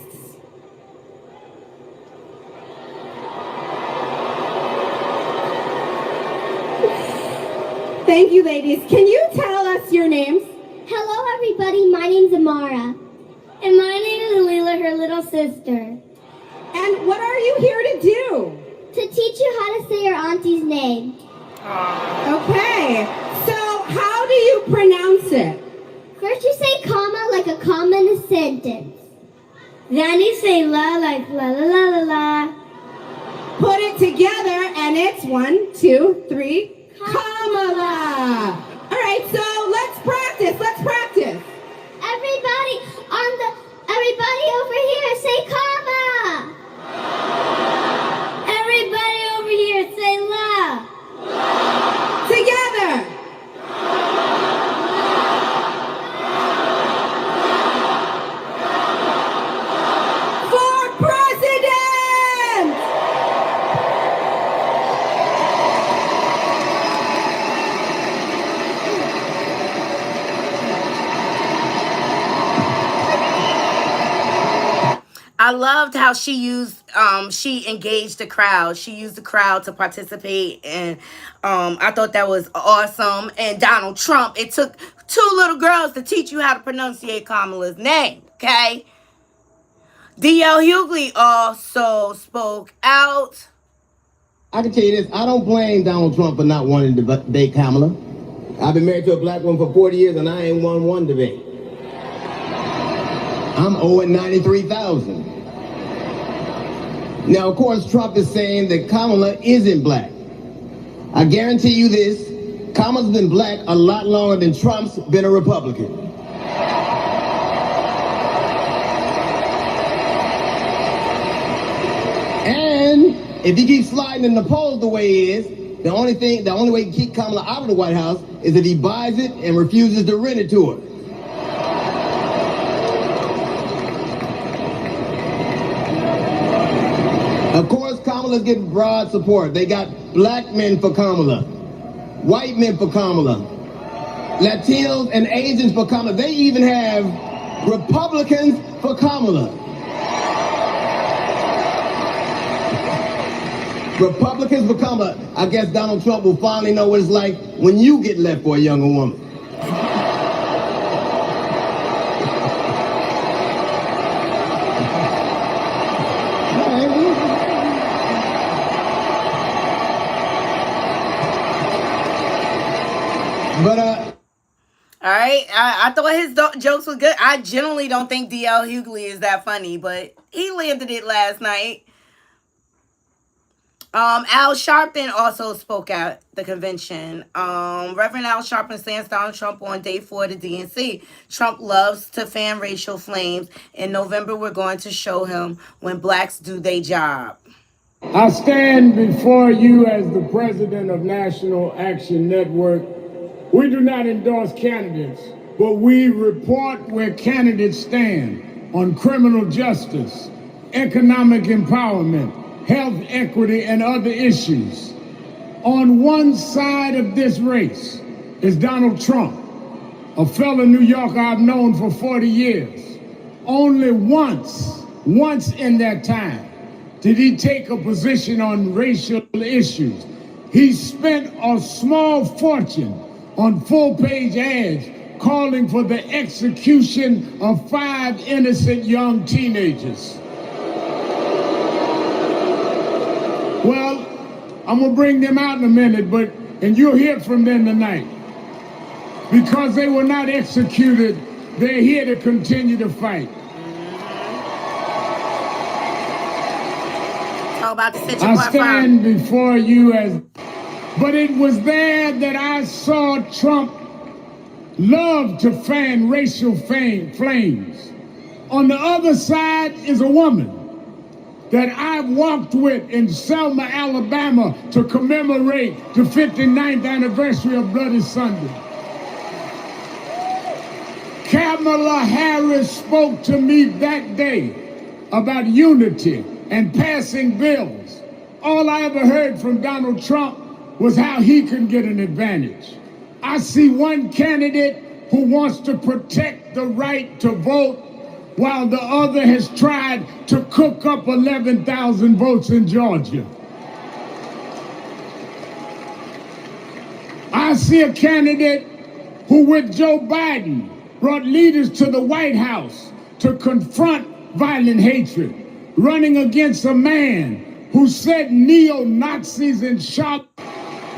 Thank you, ladies. Can you tell us your names? Hello, everybody. My name's Amara. And my name is Alila, her little sister. And what are you here to do? To teach you how to say your auntie's name. Okay. So, how do you pronounce it? First, you say comma like a comma in a sentence. Then you say la like la la la la la. Put it together, and it's 1, 2, 3. Kamala! All right, so let's practice. Let's practice. Everybody over here, say comma. Everybody over here, say la. Together. For president! I loved how she engaged the crowd. She used the crowd to participate, and I thought that was awesome. And Donald Trump, it took 2 little girls to teach you how to pronunciate Kamala's name, okay? D.L. Hughley also spoke out. I can tell you this, I don't blame Donald Trump for not wanting to debate Kamala. I've been married to a black woman for 40 years and I ain't won one debate. I'm owing $93,000. Now, of course, Trump is saying that Kamala isn't black. I guarantee you this, Kamala's been black a lot longer than Trump's been a Republican. And if he keeps sliding in the polls the way he is, the only way to keep Kamala out of the White House is if he buys it and refuses to rent it to her. Of course, Kamala's getting broad support. They got black men for Kamala, white men for Kamala, Latinos and Asians for Kamala. They even have Republicans for Kamala. Republicans for Kamala. I guess Donald Trump will finally know what it's like when you get left for a younger woman. All right, I thought his jokes were good. I generally don't think D.L. Hughley is that funny, but he landed it last night. Al Sharpton also spoke at the convention. Reverend Al Sharpton stands Donald Trump on day 4 of the DNC. Trump loves to fan racial flames. In November, we're going to show him when blacks do their job. I stand before you as the president of National Action Network. We do not endorse candidates, but we report where candidates stand on criminal justice, economic empowerment, health equity, and other issues. On one side of this race is Donald Trump, a fellow New Yorker I've known for 40 years. Only once in that time, did he take a position on racial issues. He spent a small fortune on full-page ads calling for the execution of 5 innocent young teenagers. Well, I'm gonna bring them out in a minute, and you'll hear from them tonight. Because they were not executed, they're here to continue to fight. Talk about the I stand before you as But it was there that I saw Trump love to fan racial flames. On the other side is a woman that I walked with in Selma, Alabama to commemorate the 59th anniversary of Bloody Sunday. Kamala Harris spoke to me that day about unity and passing bills. All I ever heard from Donald Trump was how he can get an advantage. I see one candidate who wants to protect the right to vote, while the other has tried to cook up 11,000 votes in Georgia. I see a candidate who, with Joe Biden, brought leaders to the White House to confront violent hatred, running against a man who said neo-Nazis in Charlotte,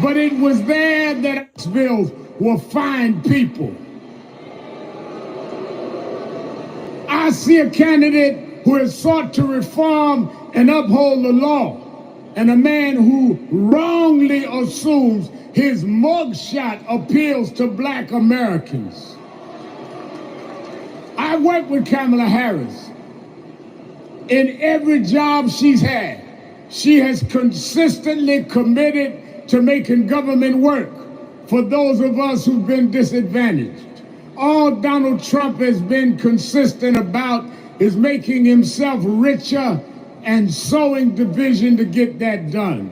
but it was there that bills were fine people. I see a candidate who has sought to reform and uphold the law, and a man who wrongly assumes his mugshot appeals to Black Americans. I worked with Kamala Harris. In every job she's had, she has consistently committed to making government work for those of us who've been disadvantaged. All Donald Trump has been consistent about is making himself richer and sowing division to get that done.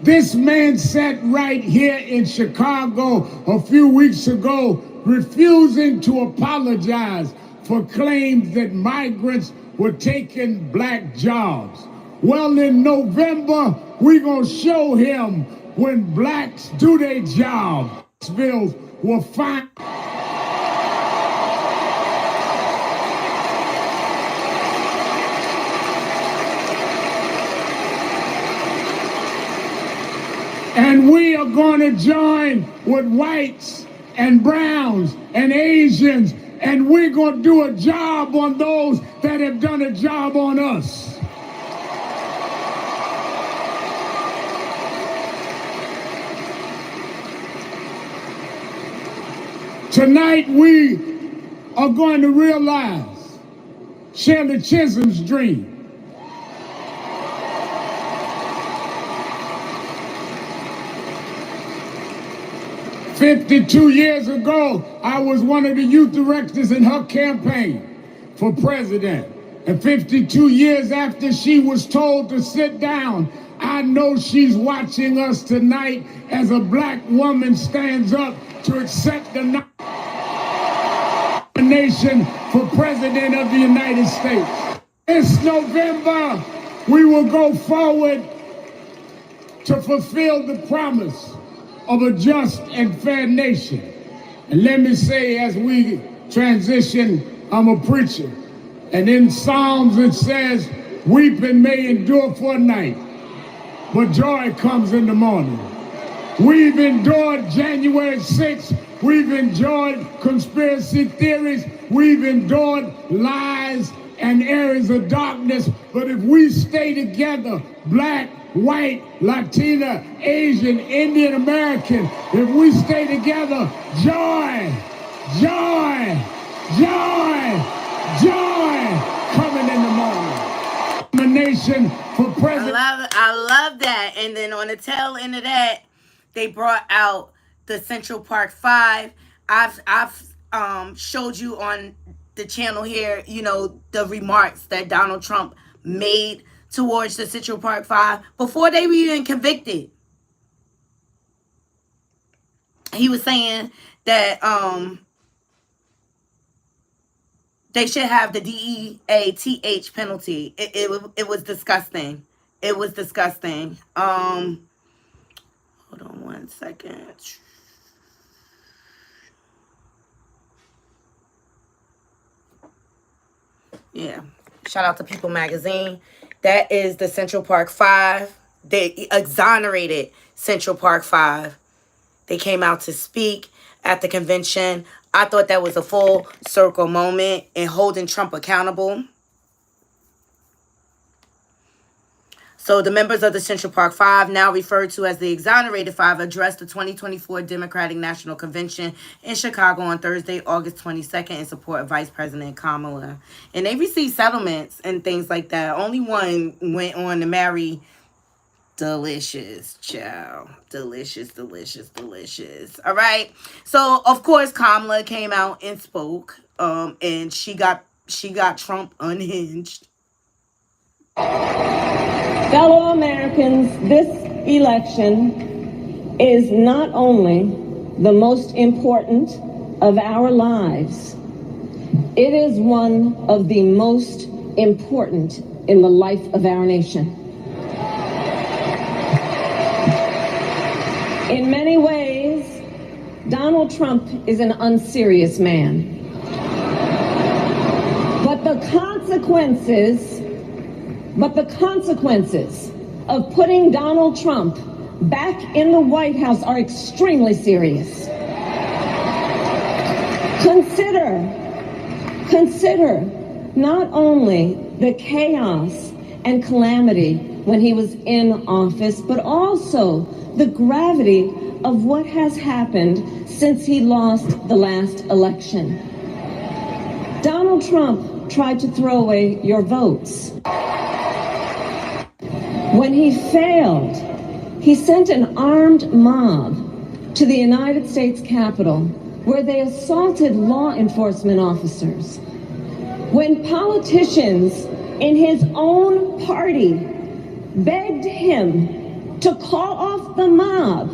This man sat right here in Chicago a few weeks ago, refusing to apologize for claims that migrants were taking Black jobs. Well, in November, we're gonna show him when Blacks do their job. Bills will find. And we are going to join with whites and browns and Asians, and we're going to do a job on those that have done a job on us. Tonight we are going to realize Shirley Chisholm's dream. "52 years ago, I was one of the youth directors in her campaign for president. And 52 years after she was told to sit down, I know she's watching us tonight as a Black woman stands up to accept the nomination for President of the United States. This November, we will go forward to fulfill the promise of a just and fair nation. And let me say, as we transition, I'm a preacher. And in Psalms it says, weeping may endure for a night, but joy comes in the morning. We've endured January 6th. We've endured conspiracy theories. We've endured lies and areas of darkness. But if we stay together, Black, white, Latina, Asian, Indian American, if we stay together, joy, joy, joy, joy coming in the morning. Nomination for president. I love that. And then on the tail end of that, they brought out the Central Park 5. I've showed you on the channel here, you know, the remarks that Donald Trump made towards the Central Park 5 before they were even convicted. He was saying that they should have the DEATH penalty. It was disgusting. It was disgusting. Hold on one second. Yeah. Shout out to People Magazine. That is the Central Park 5. They exonerated Central Park 5. They came out to speak at the convention. I thought that was a full circle moment in holding Trump accountable. So the members of the Central Park Five, now referred to as the Exonerated Five, addressed the 2024 Democratic National Convention in Chicago on Thursday, August 22nd, in support of Vice President Kamala. And they received settlements and things like that. Only one went on to marry Delicious, child. Delicious, delicious, delicious. All right. So of course Kamala came out and spoke. And she got Trump unhinged. Fellow Americans, this election is not only the most important of our lives, it is one of the most important in the life of our nation. In many ways, Donald Trump is an unserious man. But the consequences of putting Donald Trump back in the White House are extremely serious. Consider not only the chaos and calamity when he was in office, but also the gravity of what has happened since he lost the last election. Donald Trump tried to throw away your votes. When he failed, he sent an armed mob to the United States Capitol where they assaulted law enforcement officers. When politicians in his own party begged him to call off the mob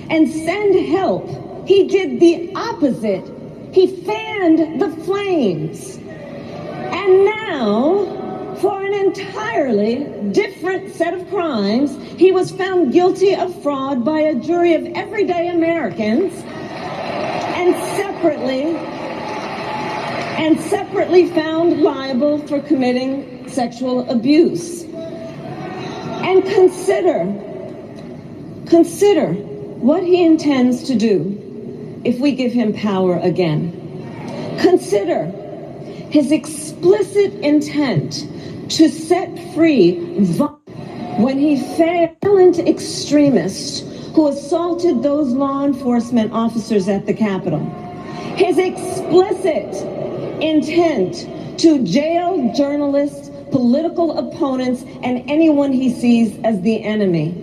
and send help, he did the opposite. He fanned the flames. And now, for an entirely different set of crimes, he was found guilty of fraud by a jury of everyday Americans and separately found liable for committing sexual abuse. And consider what he intends to do if we give him power again. Consider his explicit intent to set free when he failed violent extremists who assaulted those law enforcement officers at the Capitol. His explicit intent to jail journalists, political opponents, and anyone he sees as the enemy.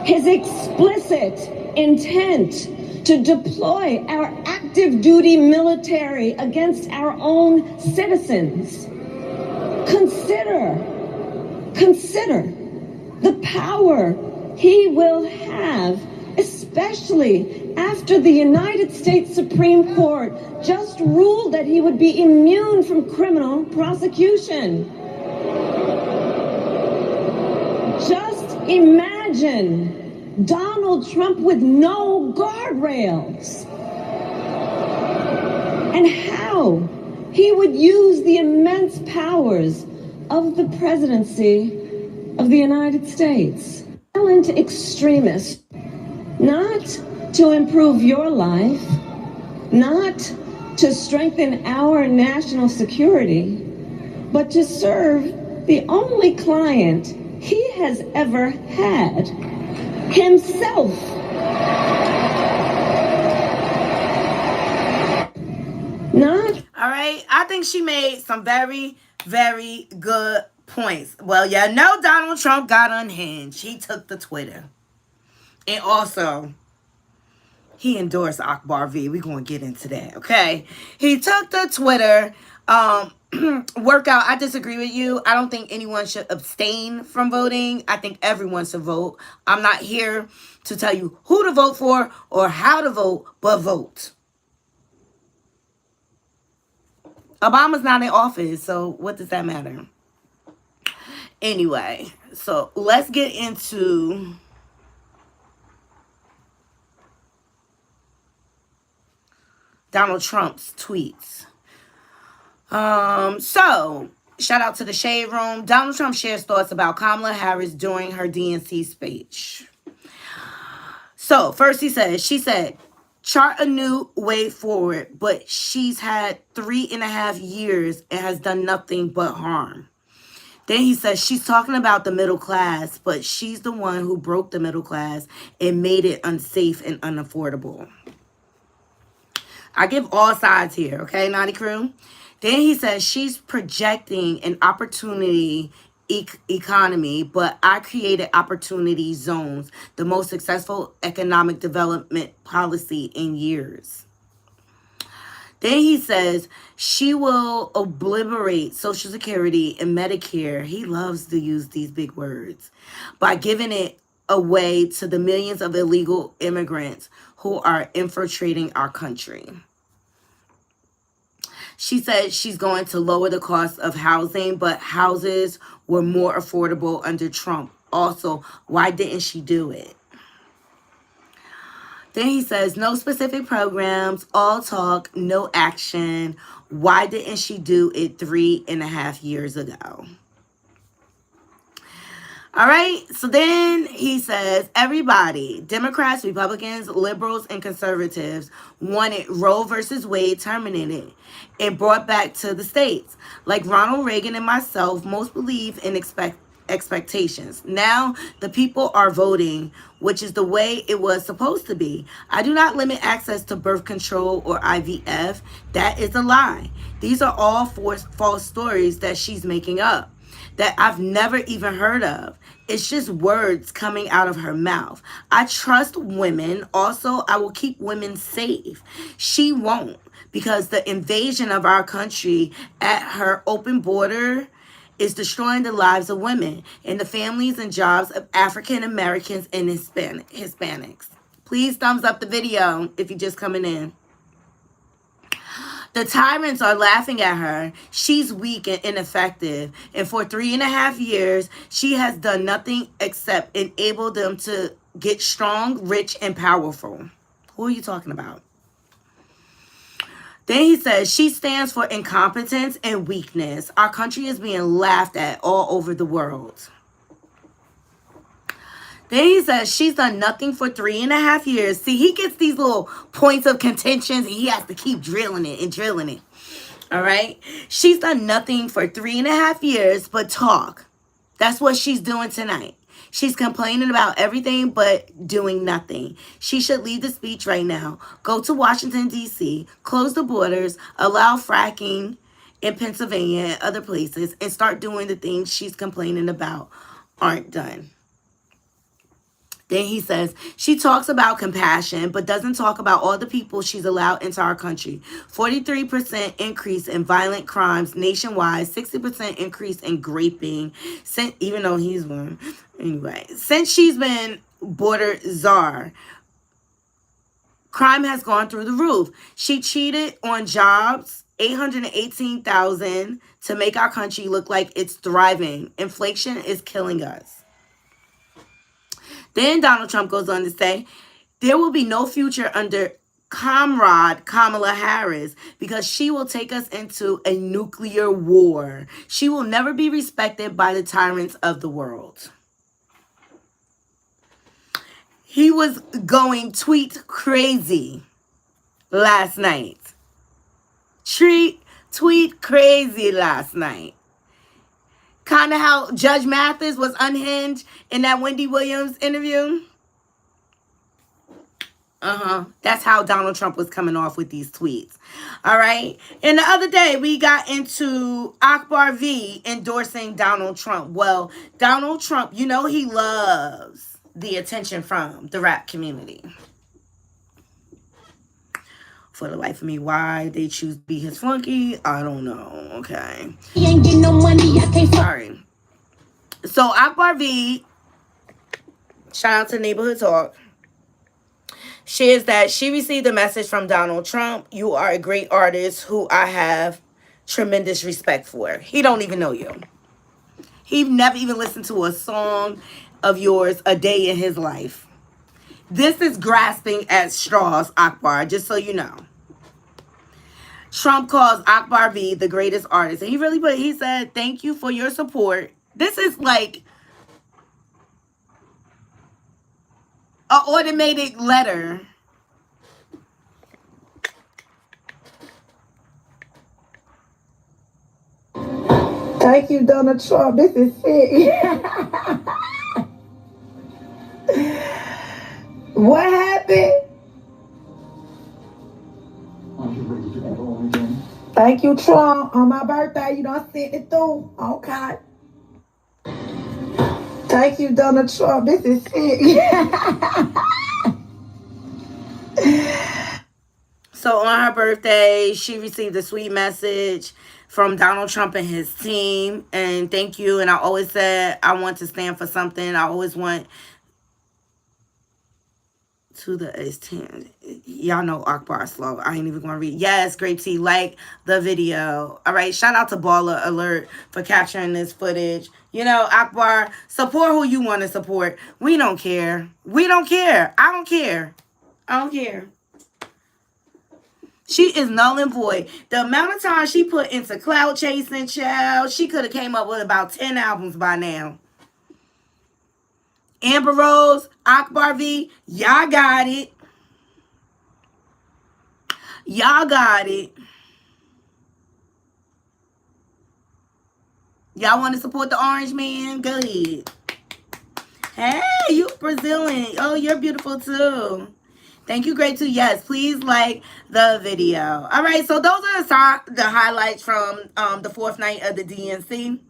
His explicit intent to deploy our active duty military against our own citizens. Consider the power he will have, especially after the United States Supreme Court just ruled that he would be immune from criminal prosecution. Just imagine Donald Trump with no guardrails, and how he would use the immense powers of the presidency of the United States. Violent extremists, not to improve your life, not to strengthen our national security, but to serve the only client he has ever had, himself. All right, I think she made some very, very good points. Well, yeah, no, Donald Trump got unhinged. He took to Twitter. And also, he endorsed Akbar V. We're going to get into that, okay? He took to Twitter. Workout, I disagree with you. I don't think anyone should abstain from voting. I think everyone should vote. I'm not here to tell you who to vote for or how to vote, but vote. Obama's not in office, so what does that matter? Anyway, so let's get into Donald Trump's tweets. So shout out to the Shade Room. Donald Trump shares thoughts about Kamala Harris during her DNC speech. So first she said, chart a new way forward, but she's had 3.5 years and has done nothing but harm. Then he says she's talking about the middle class, but she's the one who broke the middle class and made it unsafe and unaffordable. I give all sides here, okay, Knotty Crew? Then he says she's projecting an opportunity economy, but I created opportunity zones, the most successful economic development policy in years. Then he says she will obliterate Social Security and Medicare. He loves to use these big words by giving it away to the millions of illegal immigrants who are infiltrating our country. She said she's going to lower the cost of housing, but houses were more affordable under Trump. Also, why didn't she do it? Then he says, no specific programs, all talk, no action. Why didn't she do it 3.5 years ago? All right, so then he says, everybody, Democrats, Republicans, liberals, and conservatives wanted Roe versus Wade terminated and brought back to the states. Like Ronald Reagan and myself, most believe in expectations. Now the people are voting, which is the way it was supposed to be. I do not limit access to birth control or IVF. That is a lie. These are all false stories that she's making up that I've never even heard of. It's just words coming out of her mouth. I trust women. Also, I will keep women safe. She won't, because the invasion of our country at her open border is destroying the lives of women and the families and jobs of African Americans and Hispanics. Please thumbs up the video if you're just coming in. The tyrants are laughing at her. She's weak and ineffective. And for 3.5 years, she has done nothing except enable them to get strong, rich, and powerful. Who are you talking about? Then he says she stands for incompetence and weakness. Our country is being laughed at all over the world. Then he says she's done nothing for 3.5 years. See, he gets these little points of contentions and he has to keep drilling it and drilling it. All right? She's done nothing for 3.5 years but talk. That's what she's doing tonight. She's complaining about everything but doing nothing. She should leave the speech right now. Go to Washington, D.C., close the borders, allow fracking in Pennsylvania and other places, and start doing the things she's complaining about aren't done. Then he says, she talks about compassion, but doesn't talk about all the people she's allowed into our country. 43% increase in violent crimes nationwide, 60% increase in raping, even though he's one. Anyway, since she's been border czar, crime has gone through the roof. She cheated on jobs, 818,000, to make our country look like it's thriving. Inflation is killing us. Then Donald Trump goes on to say, there will be no future under comrade Kamala Harris because she will take us into a nuclear war. She will never be respected by the tyrants of the world. He was going tweet crazy last night. Tweet crazy last night. Kind of how Judge Mathis was unhinged in that Wendy Williams interview. That's how Donald Trump was coming off with these tweets. All right. And the other day, we got into Akbar V endorsing Donald Trump. Well, Donald Trump, you know he loves the attention from the rap community. For the life of me, why they choose to be his flunky, I don't know. Okay. He ain't getting no money, I can't. Sorry. So Akbar V, shout out to Neighborhood Talk, shares that she received a message from Donald Trump. You are a great artist who I have tremendous respect for. He don't even know you. He never even listened to a song of yours a day in his life. This is grasping at straws, Akbar, just so you know. Trump calls Akbar V the greatest artist. And he said, thank you for your support. This is like an automated letter. Thank you, Donald Trump. This is sick. What happened? Thank you, Trump. On my birthday, you done sent it through. Okay. Thank you, Donald Trump. This is sick. So on her birthday, she received a sweet message from Donald Trump and his team. And thank you. And I always said I want to stand for something. I always want to the extent. Y'all know Akbar slow. I ain't even going to read. Yes, Grape Tea, like the video. All right. Shout out to Baller Alert for capturing this footage. You know, Akbar, support who you want to support. We don't care. We don't care. I don't care. I don't care. She is null and void. The amount of time she put into cloud chasing, child, she could have came up with about 10 albums by now. Amber Rose, Akbar V, y'all got it. Y'all got it. Y'all want to support the Orange Man? Go ahead. Hey, you Brazilian. Oh, you're beautiful too. Thank you, Great too. Yes, please like the video. All right, so those are the highlights from the fourth night of the DNC.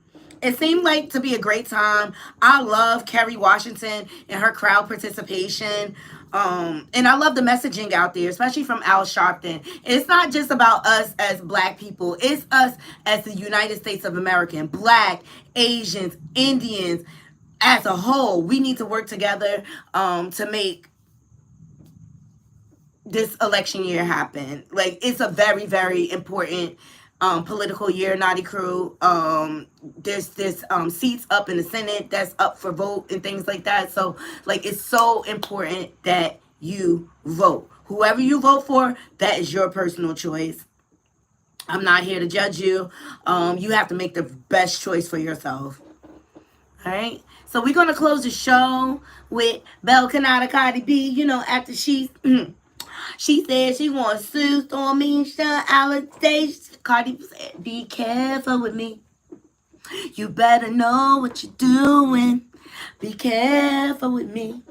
It seemed like to be a great time. I love Kerry Washington and her crowd participation. And I love the messaging out there, especially from Al Sharpton. It's not just about us as Black people. It's us as the United States of America. Black, Asians, Indians, as a whole. We need to work together to make this election year happen. Like, it's a very, very important political year, Knotty Crew. There's seats up in the Senate that's up for vote and things like that. So, like, it's so important that you vote. Whoever you vote for, that is your personal choice. I'm not here to judge you. You have to make the best choice for yourself. All right? So we're going to close the show with Belle Canada Cardi B, you know, after she's... She said she wants to storm me, shut allocation. Cardi said, be careful with me. You better know what you're doing. Be careful with me.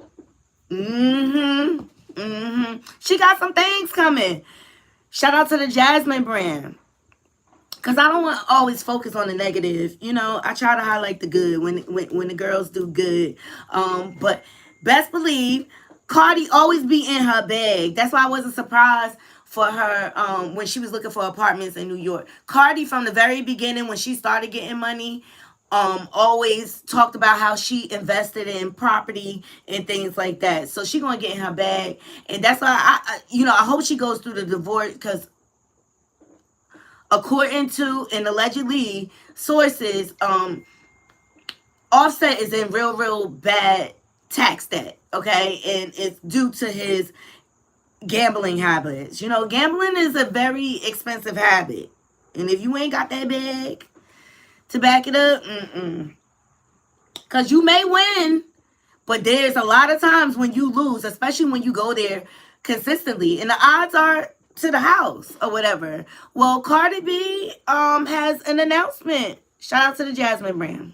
She got some things coming. Shout out to the Jasmine brand. Because I don't want to always focus on the negative. You know, I try to highlight the good when the girls do good. But best believe, Cardi always be in her bag. That's why I wasn't surprised for her when she was looking for apartments in New York. Cardi, from the very beginning, when she started getting money, always talked about how she invested in property and things like that. So she gonna get in her bag. And that's why I hope she goes through the divorce, because according to and allegedly sources, Offset is in real bad tax debt, okay? And it's due to his gambling habits. You know, gambling is a very expensive habit. And if you ain't got that bag to back it up, because you may win, but there's a lot of times when you lose, especially when you go there consistently. And the odds are to the house or whatever. Well, Cardi B has an announcement. Shout out to the Jasmine brand.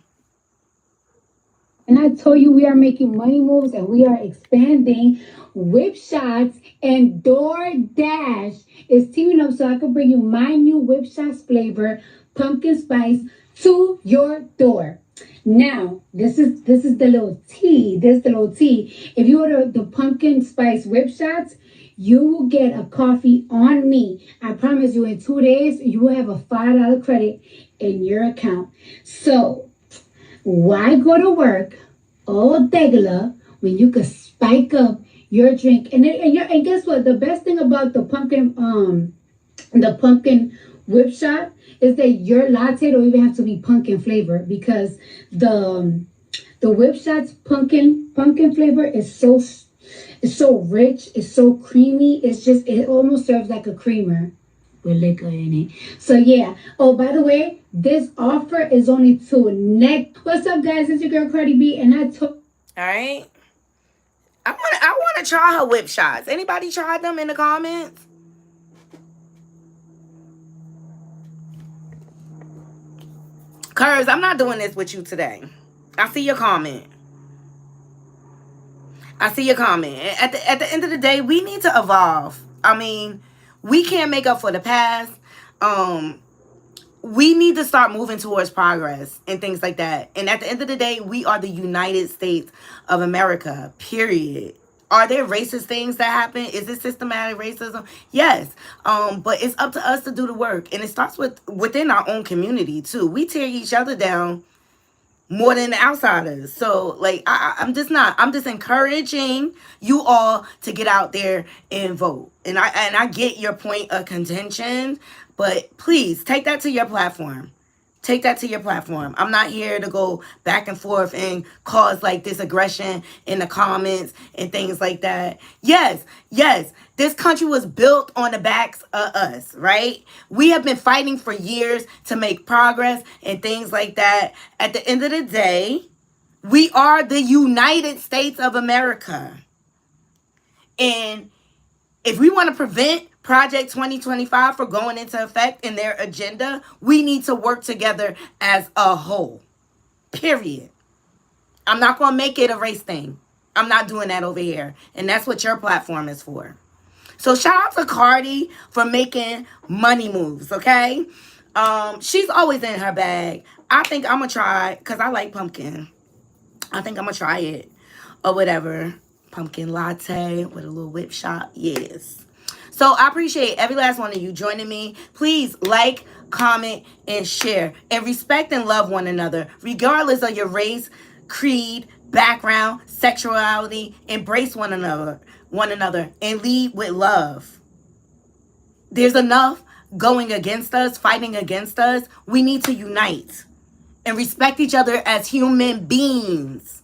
And I told you we are making money moves and we are expanding. Whip Shots and DoorDash is teaming up so I can bring you my new Whip Shots flavor, pumpkin spice, to your door. Now, this is the little tea. This is the little tea. If you order the pumpkin spice Whip Shots, you will get a coffee on me. I promise you, in 2 days, you will have a $5 credit in your account. So, why go to work all regular when you could spike up your drink? And guess what? The best thing about the pumpkin whip shot is that your latte don't even have to be pumpkin flavored, because the whip shots pumpkin flavor is so rich, it's so creamy. It almost serves like a creamer with liquor in it. So yeah. Oh, by the way, this offer is only to next. What's up, guys? It's your girl Cardi B, and All right. I want to try her whip shots. Anybody tried them in the comments? Curves, I'm not doing this with you today. I see your comment. I see your comment. At the end of the day, we need to evolve. I mean, we can't make up for the past. We need to start moving towards progress and things like that. And at the end of the day, we are the United States of America, period. Are there racist things that happen? Is it systematic racism? Yes. But it's up to us to do the work. And it starts within our own community, too. We tear each other down more than the outsiders. So, like, I'm just encouraging you all to get out there and vote. And I get your point of contention, but please take that to your platform. Take that to your platform. I'm not here to go back and forth and cause like this aggression in the comments and things like that. Yes, this country was built on the backs of us, right? We have been fighting for years to make progress and things like that. At the end of the day, we are the United States of America. And if we want to prevent Project 2025 for going into effect in their agenda, we need to work together as a whole. Period. I'm not going to make it a race thing. I'm not doing that over here. And that's what your platform is for. So shout out to Cardi for making money moves, okay? She's always in her bag. I think I'm going to try, because I like pumpkin. I think I'm going to try it or whatever. Pumpkin latte with a little whip shot. Yes. So I appreciate every last one of you joining me. Please like, comment, and share. And respect and love one another, regardless of your race, creed, background, sexuality. Embrace one another, and lead with love. There's enough going against us, fighting against us. We need to unite and respect each other as human beings.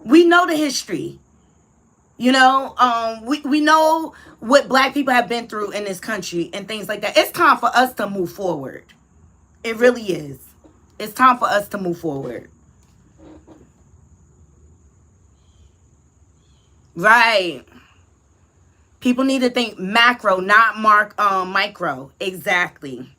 We know the history. You know, we know what black people have been through in this country and things like that. It's time for us to move forward. It really is. It's time for us to move forward. Right. People need to think macro, not micro. Exactly.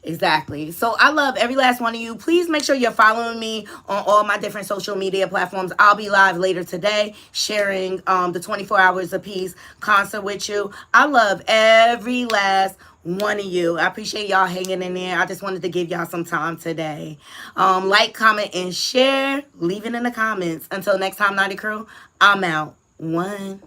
Exactly. So I love every last one of you. Please make sure you're following me on all my different social media platforms. I'll be live later today sharing the 24 Hours of Peace concert with you. I love every last one of you. I appreciate y'all hanging in there. I just wanted to give y'all some time today. Like, comment, and share. Leave it in the comments. Until next time, Knotty Crew, I'm out. 1.